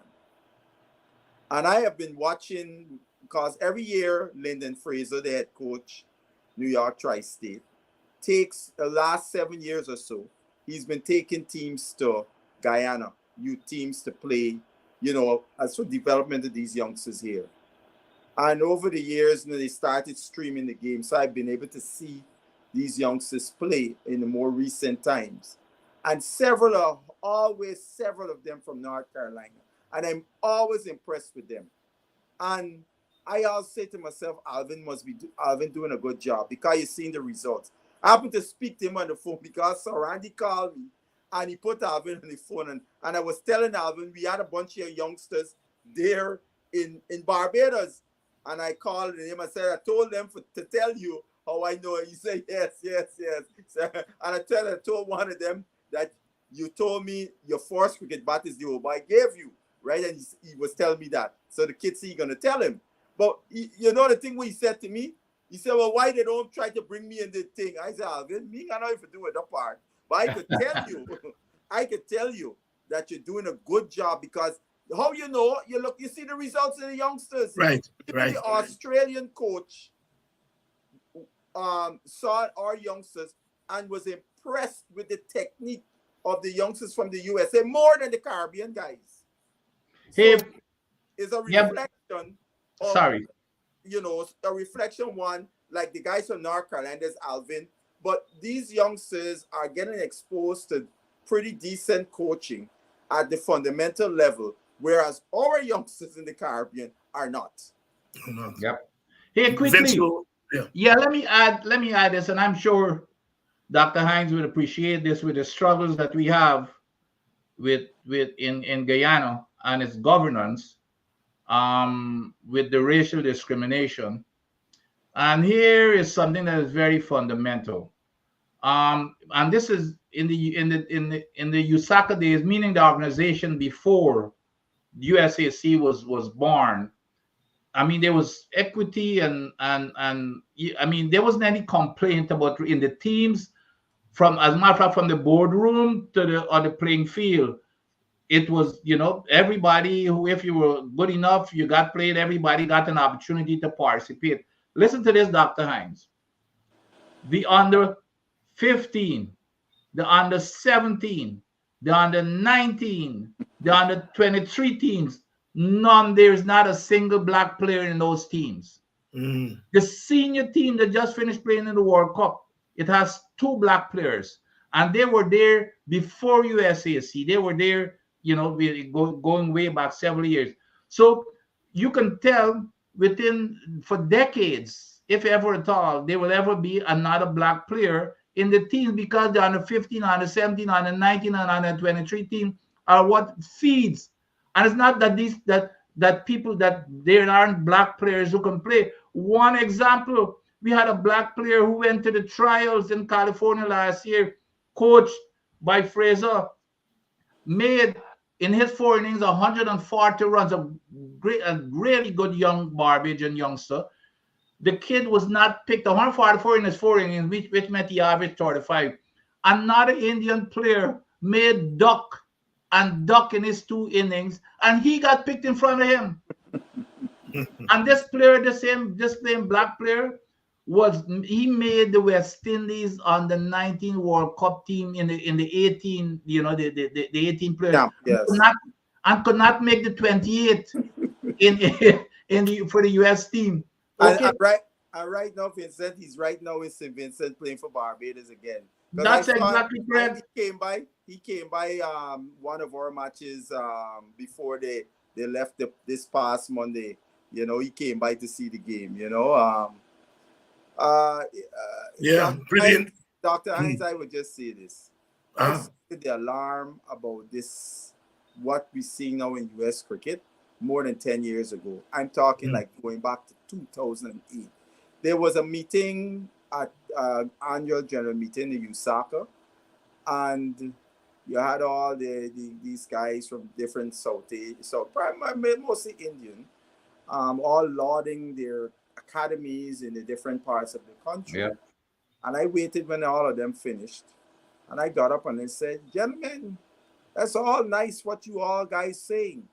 [SPEAKER 17] And I have been watching, because every year Lyndon Fraser, the head coach, New York Tri-State, takes the last 7 years or so, he's been taking teams to Guyana, youth teams to play, as for development of these youngsters here. And over the years, they started streaming the game. So I've been able to see these youngsters play in the more recent times. And several of them from North Carolina. And I'm always impressed with them. And I always say to myself, Alvin doing a good job, because you've seen the results. I happened to speak to him on the phone because Sir Randy called me and he put Alvin on the phone. And I was telling Alvin, we had a bunch of youngsters there in Barbados. And I called him and said, I told them to tell you how I know. He said, yes. So, and I told one of them that you told me your first cricket bat is the over I gave you, right? And he was telling me that. So the kids are going to tell him. But the thing what he said to me, he said, well, why they don't try to bring me in the thing? I said, Alvin, me, I know if you do it that part. But I could tell you that you're doing a good job, because how you see the results of the youngsters.
[SPEAKER 15] Right.
[SPEAKER 17] The Australian coach saw our youngsters and was impressed with the technique of the youngsters from the USA more than the Caribbean guys. So it's a reflection of, a reflection one, like the guys from North Carolina, there's Alvin, but these youngsters are getting exposed to pretty decent coaching at the fundamental level, whereas our youngsters in the Caribbean are not.
[SPEAKER 16] Yep. Hey, quickly. Let me add this, and I'm sure Dr. Hines would appreciate this, with the struggles that we have in Guyana and its governance, with the racial discrimination. And here is something that is very fundamental. And this is in the USACA days, meaning the organization before the USAC was born. I mean, there was equity and I mean, there wasn't any complaint about in the teams, as a matter of fact, from the boardroom to the playing field. It was, everybody who, if you were good enough, you got played, everybody got an opportunity to participate. Listen to this, Dr. Hines. The under 15, the under 17, the under 19, the under 23 teams, there's not a single black player in those teams. The senior team that just finished playing in the World Cup, it has 2 black players, and they were there before USAC. They were there, going way back several years. So you can tell for decades, if ever at all, there will ever be another black player in the team, because the under 15, under 17, under 19, and under 23 team are what feeds. And it's not that people that there aren't black players who can play. One example, We had a black player who went to the trials in California last year, coached by Fraser, made in his 4 innings 140 runs, a really good young Barbadian youngster. The kid was not picked 144 in his 4 innings, which meant he averaged 35. Another Indian player made duck and duck in his 2 innings, and he got picked in front of him. And this player, this same black player, he made the West Indies on the 19 World Cup team in the 18, the 18 players.
[SPEAKER 17] Yeah, yes.
[SPEAKER 16] Could not make the 28 for the US team. Okay.
[SPEAKER 17] And right now, Vincent, he's right now in St. Vincent playing for Barbados again.
[SPEAKER 16] That's exactly correct.
[SPEAKER 17] He came by one of our matches before they left this past Monday. He came by to see the game.
[SPEAKER 15] Brilliant.
[SPEAKER 17] Dr. Hinds, I would just say this. I sounded the alarm about this, what we're seeing now in U.S. cricket, more than 10 years ago. I'm talking like going back to 2008. There was a meeting at annual general meeting in Osaka, and you had all these guys from different mostly Indian, all lauding their academies in the different parts of the country.
[SPEAKER 11] Yeah.
[SPEAKER 17] And I waited when all of them finished, and I got up and I said, "Gentlemen, that's all nice what you all guys saying,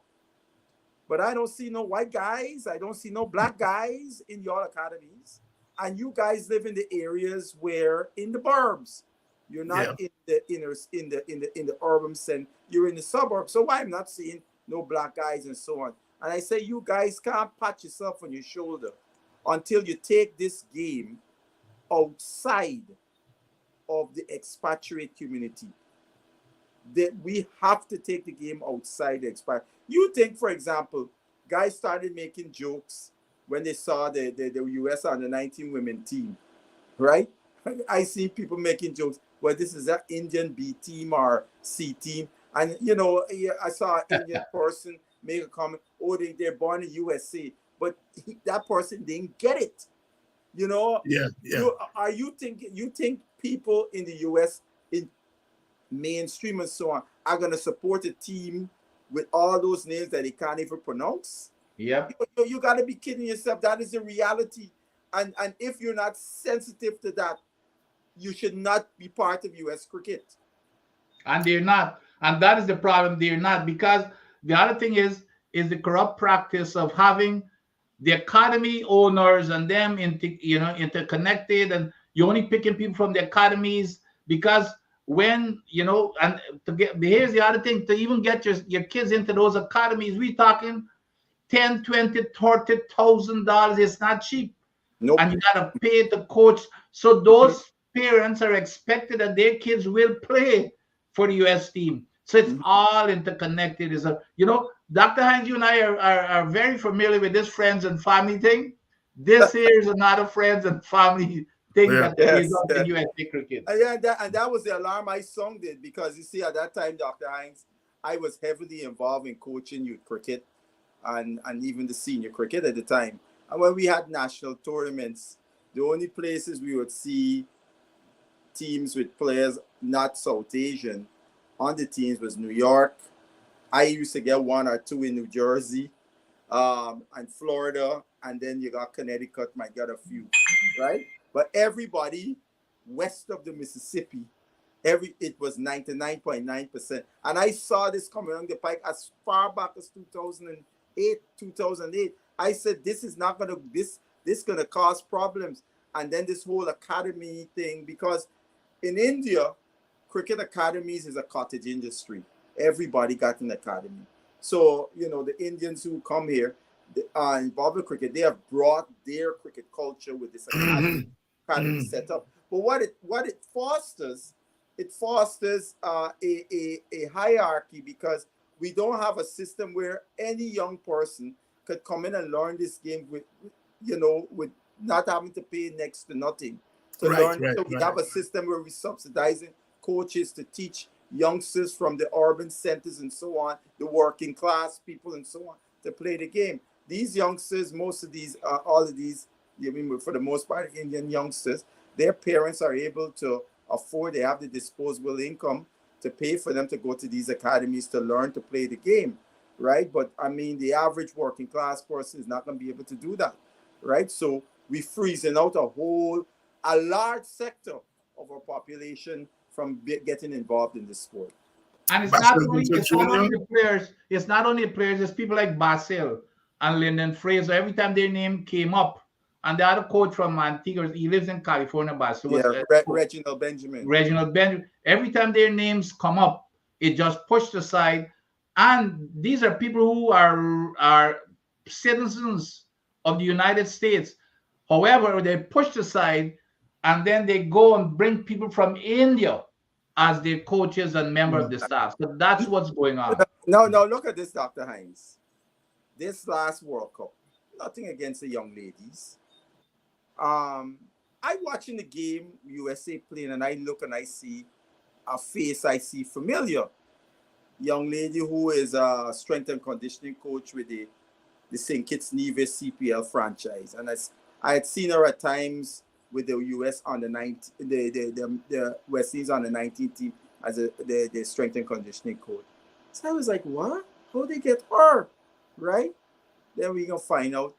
[SPEAKER 17] but I don't see no white guys. I don't see no black guys in your academies. And you guys live in the areas where in the burbs. You're not in the urban center. You're in the suburbs. So why I'm not seeing no black guys and so on?" And I say, you guys can't pat yourself on your shoulder until you take this game outside of the expatriate community. That we have to take the game outside the expatriate. You think, for example, guys started making jokes when they saw the US under 19 women team, right? I see people making jokes. Well, this is an Indian B team or C team. And, I saw an Indian person make a comment, they're born in USA. But that person didn't get it. You think people in the US, in mainstream and so on, are going to support a team with all those names that they can't even pronounce?
[SPEAKER 16] Yeah.
[SPEAKER 17] You got to be kidding yourself. That is the reality. And if you're not sensitive to that, you should not be part of US cricket.
[SPEAKER 16] And they're not. And that is the problem. They're not. Because the other thing is the corrupt practice of having the academy owners and them interconnected, and you're only picking people from the academies because when, and here's the other thing, to even get your kids into those academies, we talking $10,000, $20,000, $30,000. It's not cheap.
[SPEAKER 17] Nope.
[SPEAKER 16] And you gotta pay the coach. So those parents are expected that their kids will play for the US team. So it's all interconnected. Dr. Hinds, you and I are very familiar with this friends and family thing. This here is another friends and family thing that is up in USA cricket.
[SPEAKER 17] And that was the alarm I sounded, because you see, at that time, Dr. Hinds, I was heavily involved in coaching youth cricket and even the senior cricket at the time. And when we had national tournaments, the only places we would see teams with players not South Asian on the teams was New York. I used to get 1 or 2 in New Jersey and Florida, and then you got Connecticut, might get a few, right? But everybody west of the Mississippi, it was 99.9%. And I saw this coming along the pike as far back as 2008. I said, this is not gonna this gonna cause problems. And then this whole academy thing, because in India, cricket academies is a cottage industry. Everybody got an academy. So, the Indians who come here involved in cricket, they have brought their cricket culture with this academy set up. But what it fosters a hierarchy, because we don't have a system where any young person could come in and learn this game with not having to pay next to nothing to learn. So we have a system where we're subsidizing coaches to teach youngsters from the urban centers and so on, the working class people and so on, to play the game. These youngsters, most of these, all of these I mean, for the most part, Indian youngsters, their parents are able to afford, they have the disposable income to pay for them to go to these academies to learn to play the game, right? But I mean, the average working class person is not going to be able to do that, right? So we're freezing out a large sector of our population from getting involved in this sport.
[SPEAKER 16] And it's not only the players, it's not only the players, it's people like Basil and Lyndon Fraser. Every time their name came up, and the other coach from Antigua, he lives in California, Basil.
[SPEAKER 17] Yeah, Reginald Benjamin.
[SPEAKER 16] Reginald Benjamin. Every time their names come up, it just pushed aside. And these are people who are citizens of the United States. However, they're pushed aside, and then they go and bring people from India as their coaches and member of the staff. So that's what's going on.
[SPEAKER 17] No, look at this, Dr. Hines. This last World Cup, nothing against the young ladies. I'm watching the game, USA playing, and I look and I see a face I see familiar. Young lady who is a strength and conditioning coach with the St. Kitts Nevis CPL franchise. And I had seen her at times with the US on the West Indies on the 19th team as the strength and conditioning coach. So I was like, what? How they get her? Right? Then we're going to find out.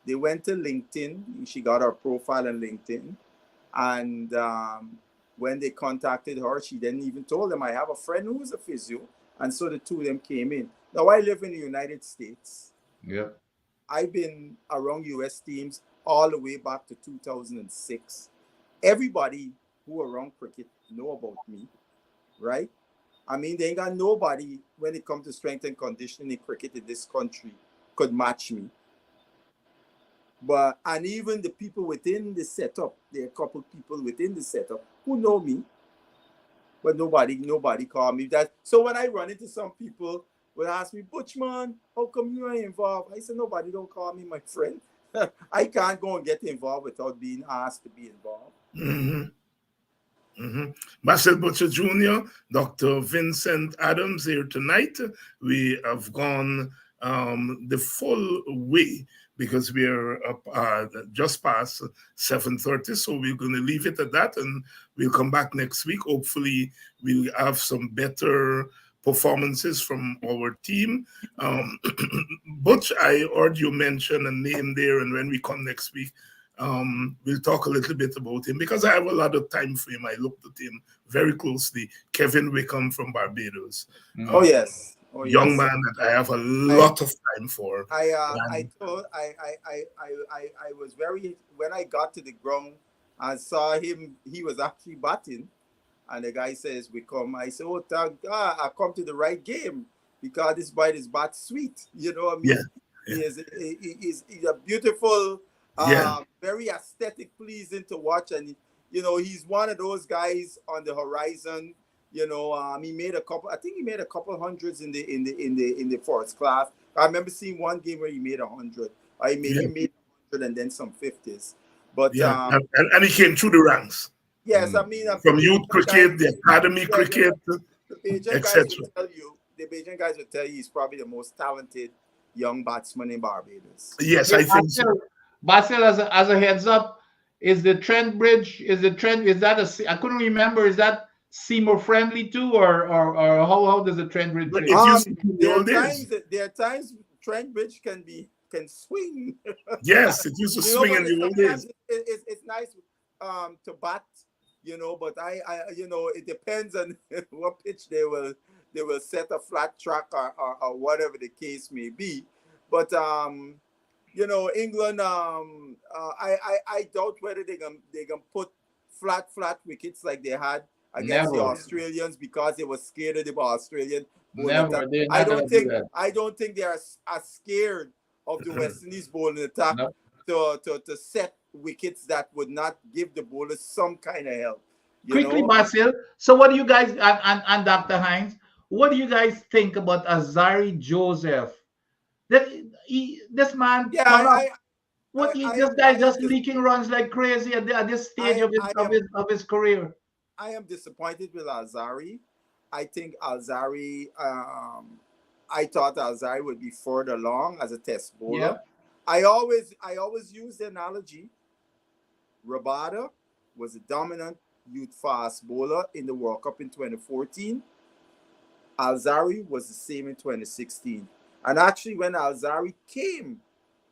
[SPEAKER 17] They went to LinkedIn. She got her profile on LinkedIn. And when they contacted her, she didn't even told them, I have a friend who's a physio. And so the two of them came in. Now, I live in the United States.
[SPEAKER 16] Yeah.
[SPEAKER 17] I've been around US teams all the way back to 2006. Everybody who around cricket know about me, right? I mean, they ain't got nobody when it comes to strength and conditioning in cricket in this country could match me. And even the people within the setup, there are a couple people within the setup who know me, but nobody call me that. So when I run into some people, will ask me, Butchman, how come you ain't involved? I said, nobody don't call me my friend. I can't go and get involved without being asked to be involved.
[SPEAKER 15] Mm-hmm. Mm-hmm. Basil Butcher Jr., Dr. Vincent Adams here tonight. We have gone the full way because we are just past 7:30, so we're going to leave it at that, and we'll come back next week. Hopefully, we'll have some better performances from our team. Butch, I heard you mention a name there, and when we come next week, we'll talk a little bit about him because I have a lot of time for him. I looked at him very closely. Kevin Wickham from Barbados.
[SPEAKER 17] Oh yes.
[SPEAKER 15] Young man that I have a lot of time for.
[SPEAKER 17] I was very, when I got to the ground and saw him, he was actually batting. And the guy says, I said, oh, thank God, I come to the right game because this bite is bat sweet. You know what I mean? Yeah. He's a beautiful, very aesthetic, pleasing to watch. And, you know, he's one of those guys on the horizon. You know, he made a couple hundreds in the first class. I remember seeing one game where he made 100. He made 100 and then some 50s. But
[SPEAKER 15] and he came through the ranks.
[SPEAKER 17] Yes, I mean
[SPEAKER 15] from youth cricket, the academy cricket, etc.
[SPEAKER 17] The Bajan guys will tell you he's probably the most talented young batsman in Barbados.
[SPEAKER 15] Yes, I think so.
[SPEAKER 16] Basil, as a heads up, is the Trent Bridge? Is that I couldn't remember. Is that seamer friendly too, or how does the Trent Bridge?
[SPEAKER 17] There are times Trent Bridge can swing.
[SPEAKER 15] Yes, it used to swing in the old days.
[SPEAKER 17] It's nice to bat, you know, but I you know, it depends on what pitch they will set a flat track or whatever the case may be. But you know, England, I doubt whether they can put flat wickets like they had against the Australians because they were scared of the Australian. I don't think they are as scared of the West Indies bowling attack to set wickets that would not give the bowlers some kind of help.
[SPEAKER 16] Quickly, Basil. So what do you guys and Dr. Hines, what do you guys think about Azari Joseph? This man, this guy just leaking runs like crazy at this stage of his career.
[SPEAKER 17] I am disappointed with Azari. I think Azari, I thought Azari would be further along as a test bowler. I always use the analogy. Rabada was a dominant youth fast bowler in the World Cup in 2014. Alzari was the same in 2016. And actually, when Alzari came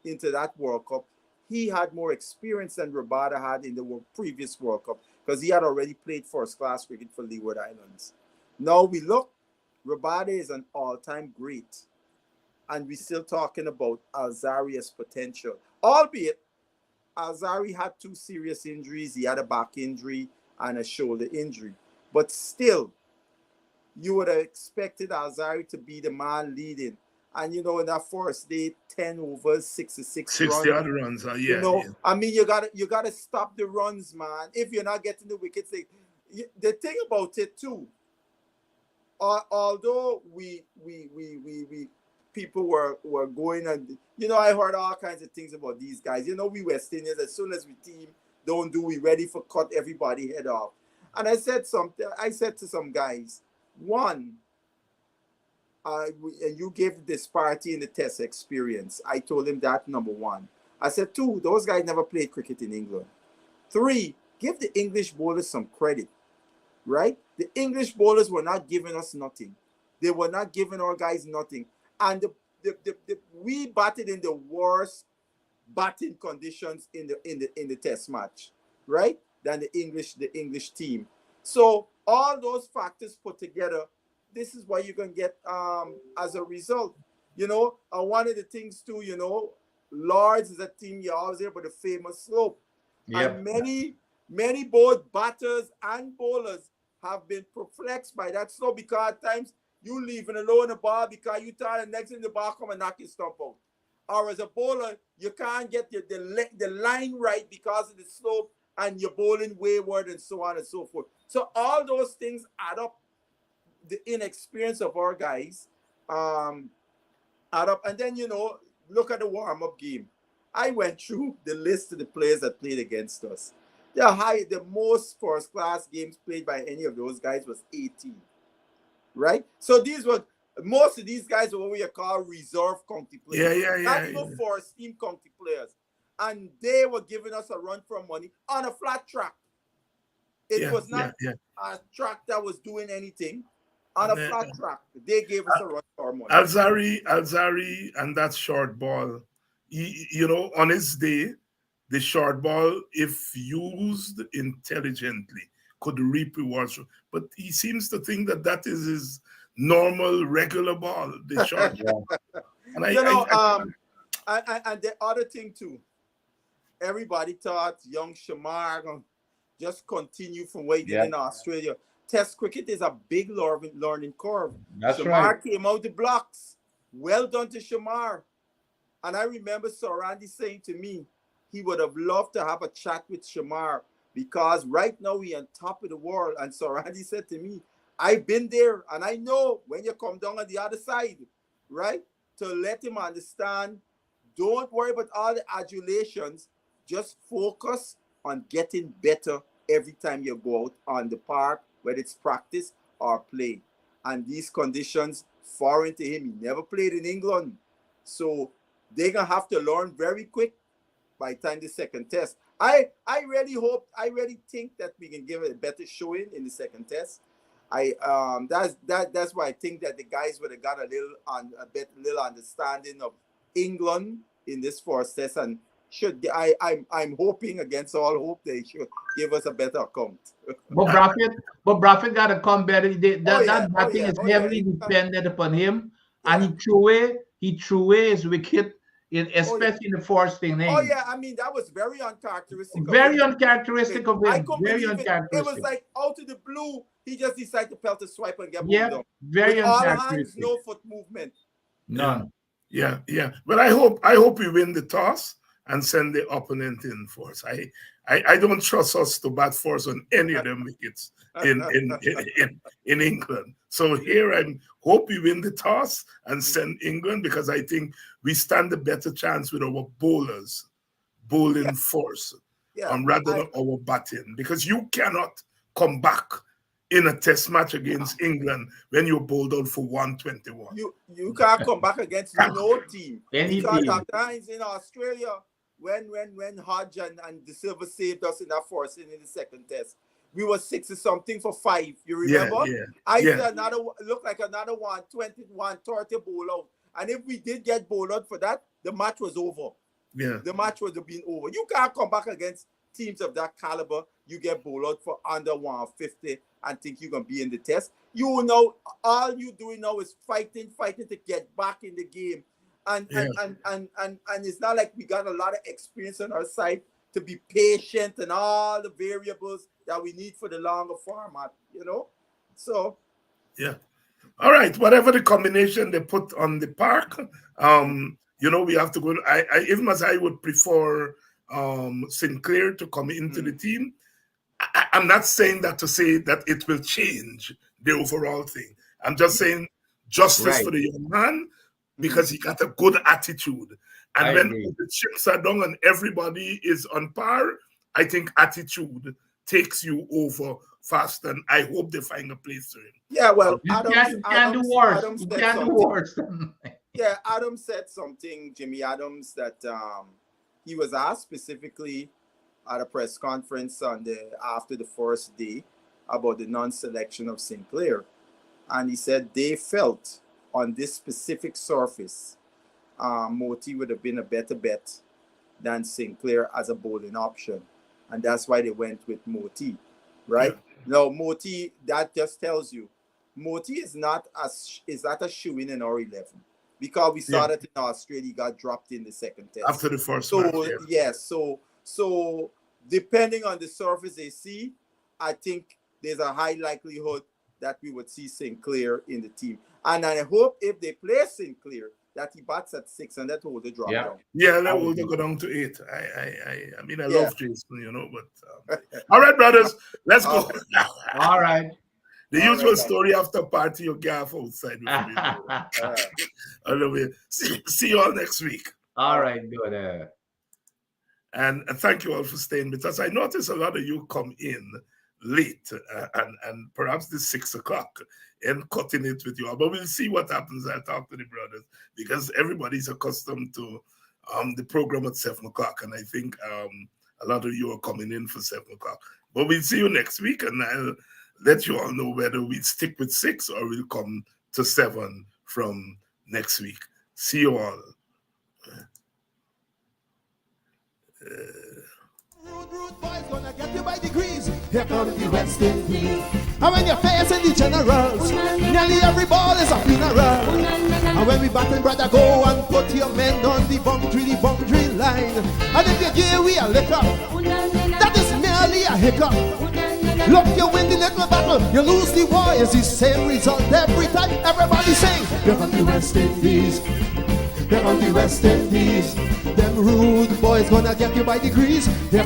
[SPEAKER 17] into that World Cup, he had more experience than Rabada had in the previous World Cup because he had already played first-class cricket for Leeward Islands. Now we look, Rabada is an all-time great, and we're still talking about Alzari's potential. Albeit, Alzari had 2 serious injuries. He had a back injury and a shoulder injury. But still, you would have expected Alzari to be the man leading. And, you know, in that first day, 10 overs, 66 runs.
[SPEAKER 15] 60 odd runs, yeah.
[SPEAKER 17] You know,
[SPEAKER 15] yeah.
[SPEAKER 17] I mean, you gotta stop the runs, man. If you're not getting the wickets, the thing about it too, although we people were going, and you know, I heard all kinds of things about these guys. You know, we West Indians, as soon as we team don't do, we ready for cut everybody head off. And I said to some guys, one, and you gave the disparity in the test experience. I told him that, number one. I said, 2, those guys never played cricket in England. 3, give the English bowlers some credit, right? The English bowlers were not giving us nothing. They were not giving our guys nothing. And we batted in the worst batting conditions in the test match, right? Than the English team. So all those factors put together, this is what you're going to get as a result. You know, and one of the things too, you know, Lords is a team you always hear about the famous slope. Yep. And many both batters and bowlers have been perplexed by that slope because at times you leaving alone the ball because you tired and next in the ball come and knock your stump out. Or as a bowler, you can't get the line right because of the slope and you're bowling wayward and so on and so forth. So all those things add up. The inexperience of our guys add up. And then, you know, look at the warm-up game. I went through the list of the players that played against us. The most first-class games played by any of those guys was 18, right? So most of these guys were what we call reserve county players. Not even first-team county players. And they were giving us a run for money on a flat track. It was not a track that was doing anything. On a flat track, they gave us a run for money.
[SPEAKER 15] Alzari and that short ball, you know, on his day, the short ball, if used intelligently, could reap rewards. But he seems to think that is his normal, regular ball, the short ball. And
[SPEAKER 17] and the other thing too, everybody thought young Shamar gonna just continue from where he did in Australia. Test cricket is a big learning curve. Shamar came out the blocks. Well done to Shamar. And I remember Sir Randy saying to me, he would have loved to have a chat with Shamar because right now we're on top of the world. And Sir Randy said to me, I've been there and I know when you come down on the other side, right? To let him understand, don't worry about all the adulations. Just focus on getting better every time you go out on the park, whether it's practice or play. And these conditions foreign to him. He never played in England. So they're going to have to learn very quick by the time the second test. I really think that we can give it a better showing in the second test. That's why I think that the guys would have got a little understanding of England in this first test, and I'm hoping against all hope they should give us a better account.
[SPEAKER 16] But Braffett got to come better. That batting is heavily dependent upon him, and he threw away his wicket, especially in the first inning.
[SPEAKER 17] Oh yeah, I mean that was very uncharacteristic.
[SPEAKER 16] Very uncharacteristic of him. Very uncharacteristic.
[SPEAKER 17] It was like out of the blue, he just decided to pelt a swipe and get
[SPEAKER 16] moved
[SPEAKER 17] down.
[SPEAKER 16] Very
[SPEAKER 17] with
[SPEAKER 16] uncharacteristic.
[SPEAKER 17] All hands, no foot movement.
[SPEAKER 16] None.
[SPEAKER 15] Yeah. But I hope we win the toss and send the opponent in for us. I don't trust us to bat first on any of them wickets in England. So here I hope we win the toss and send England because I think we stand a better chance with our bowlers bowling first rather than our batting, because you cannot come back in a test match against England when you're bowled out for 121.
[SPEAKER 17] You can't come back against no team.
[SPEAKER 16] Any
[SPEAKER 17] because
[SPEAKER 16] team.
[SPEAKER 17] Dr. Hines in Australia, when Hodge and De Silva saved us in that first in the second test, we were 6-something for 5. You remember? I said another looked like another 130 bowl out. And if we did get bowled out for that, the match was over.
[SPEAKER 15] Yeah.
[SPEAKER 17] The match would have been over. You can't come back against teams of that caliber. You get bowled out for under 150 and think you're gonna be in the test. You know, all you doing now is fighting to get back in the game. And it's not like we got a lot of experience on our side to be patient and all the variables that we need for the longer format, you know? So
[SPEAKER 15] yeah. All right, whatever the combination they put on the park, you know, we have to go. Even as I would prefer Sinclair to come into the team, I'm not saying that to say that it will change the overall thing. I'm just saying justice for the young man because he got a good attitude. And when the chips are down and everybody is on par, I think attitude takes you over fast, and I hope they find a place for him.
[SPEAKER 17] Yeah, well,
[SPEAKER 16] Adam
[SPEAKER 17] said something, Jimmy Adams, that he was asked specifically at a press conference after the first day about the non-selection of Sinclair. And he said they felt on this specific surface, Moti would have been a better bet than Sinclair as a bowling option. And that's why they went with Moti, right? Now, Moti, that just tells you, Moti is not a shoe-in in our 11. Because we saw that in Australia, he got dropped in the second test.
[SPEAKER 15] After the first match,
[SPEAKER 17] so depending on the surface they see, I think there's a high likelihood that we would see Sinclair in the team. And I hope if they play Sinclair, that he bats at 6 and that will drop down.
[SPEAKER 15] Yeah, that will go down to 8. I mean, I love Jason, you know, but all right, brothers, let's go.
[SPEAKER 16] All right.
[SPEAKER 15] The usual story after party, you gaff outside. See you all next week.
[SPEAKER 16] All right, good.
[SPEAKER 15] And thank you all for staying with us. I notice a lot of you come in late and perhaps this 6 o'clock and cutting it with you all. But we'll see what happens. I'll talk to the brothers because everybody's accustomed to the program at 7 o'clock. And I think a lot of you are coming in for 7 o'clock. But we'll see you next week and I'll let you all know whether we stick with 6 or we'll come to 7 from next week. See you all.
[SPEAKER 1] Rude boys gonna get you by degrees. Here comes the West Indies. And when you're facing the generals, nearly every ball is a funeral. And when we batting, brother, go and put your men on the boundary line. And if you give we a liquor, that is merely a hiccup. Look, you win the little battle, you lose the war. It's the same result every time. Everybody sing. Here comes the West Indies. Here comes the West Indies. Them rude boys gonna get you by degrees. Here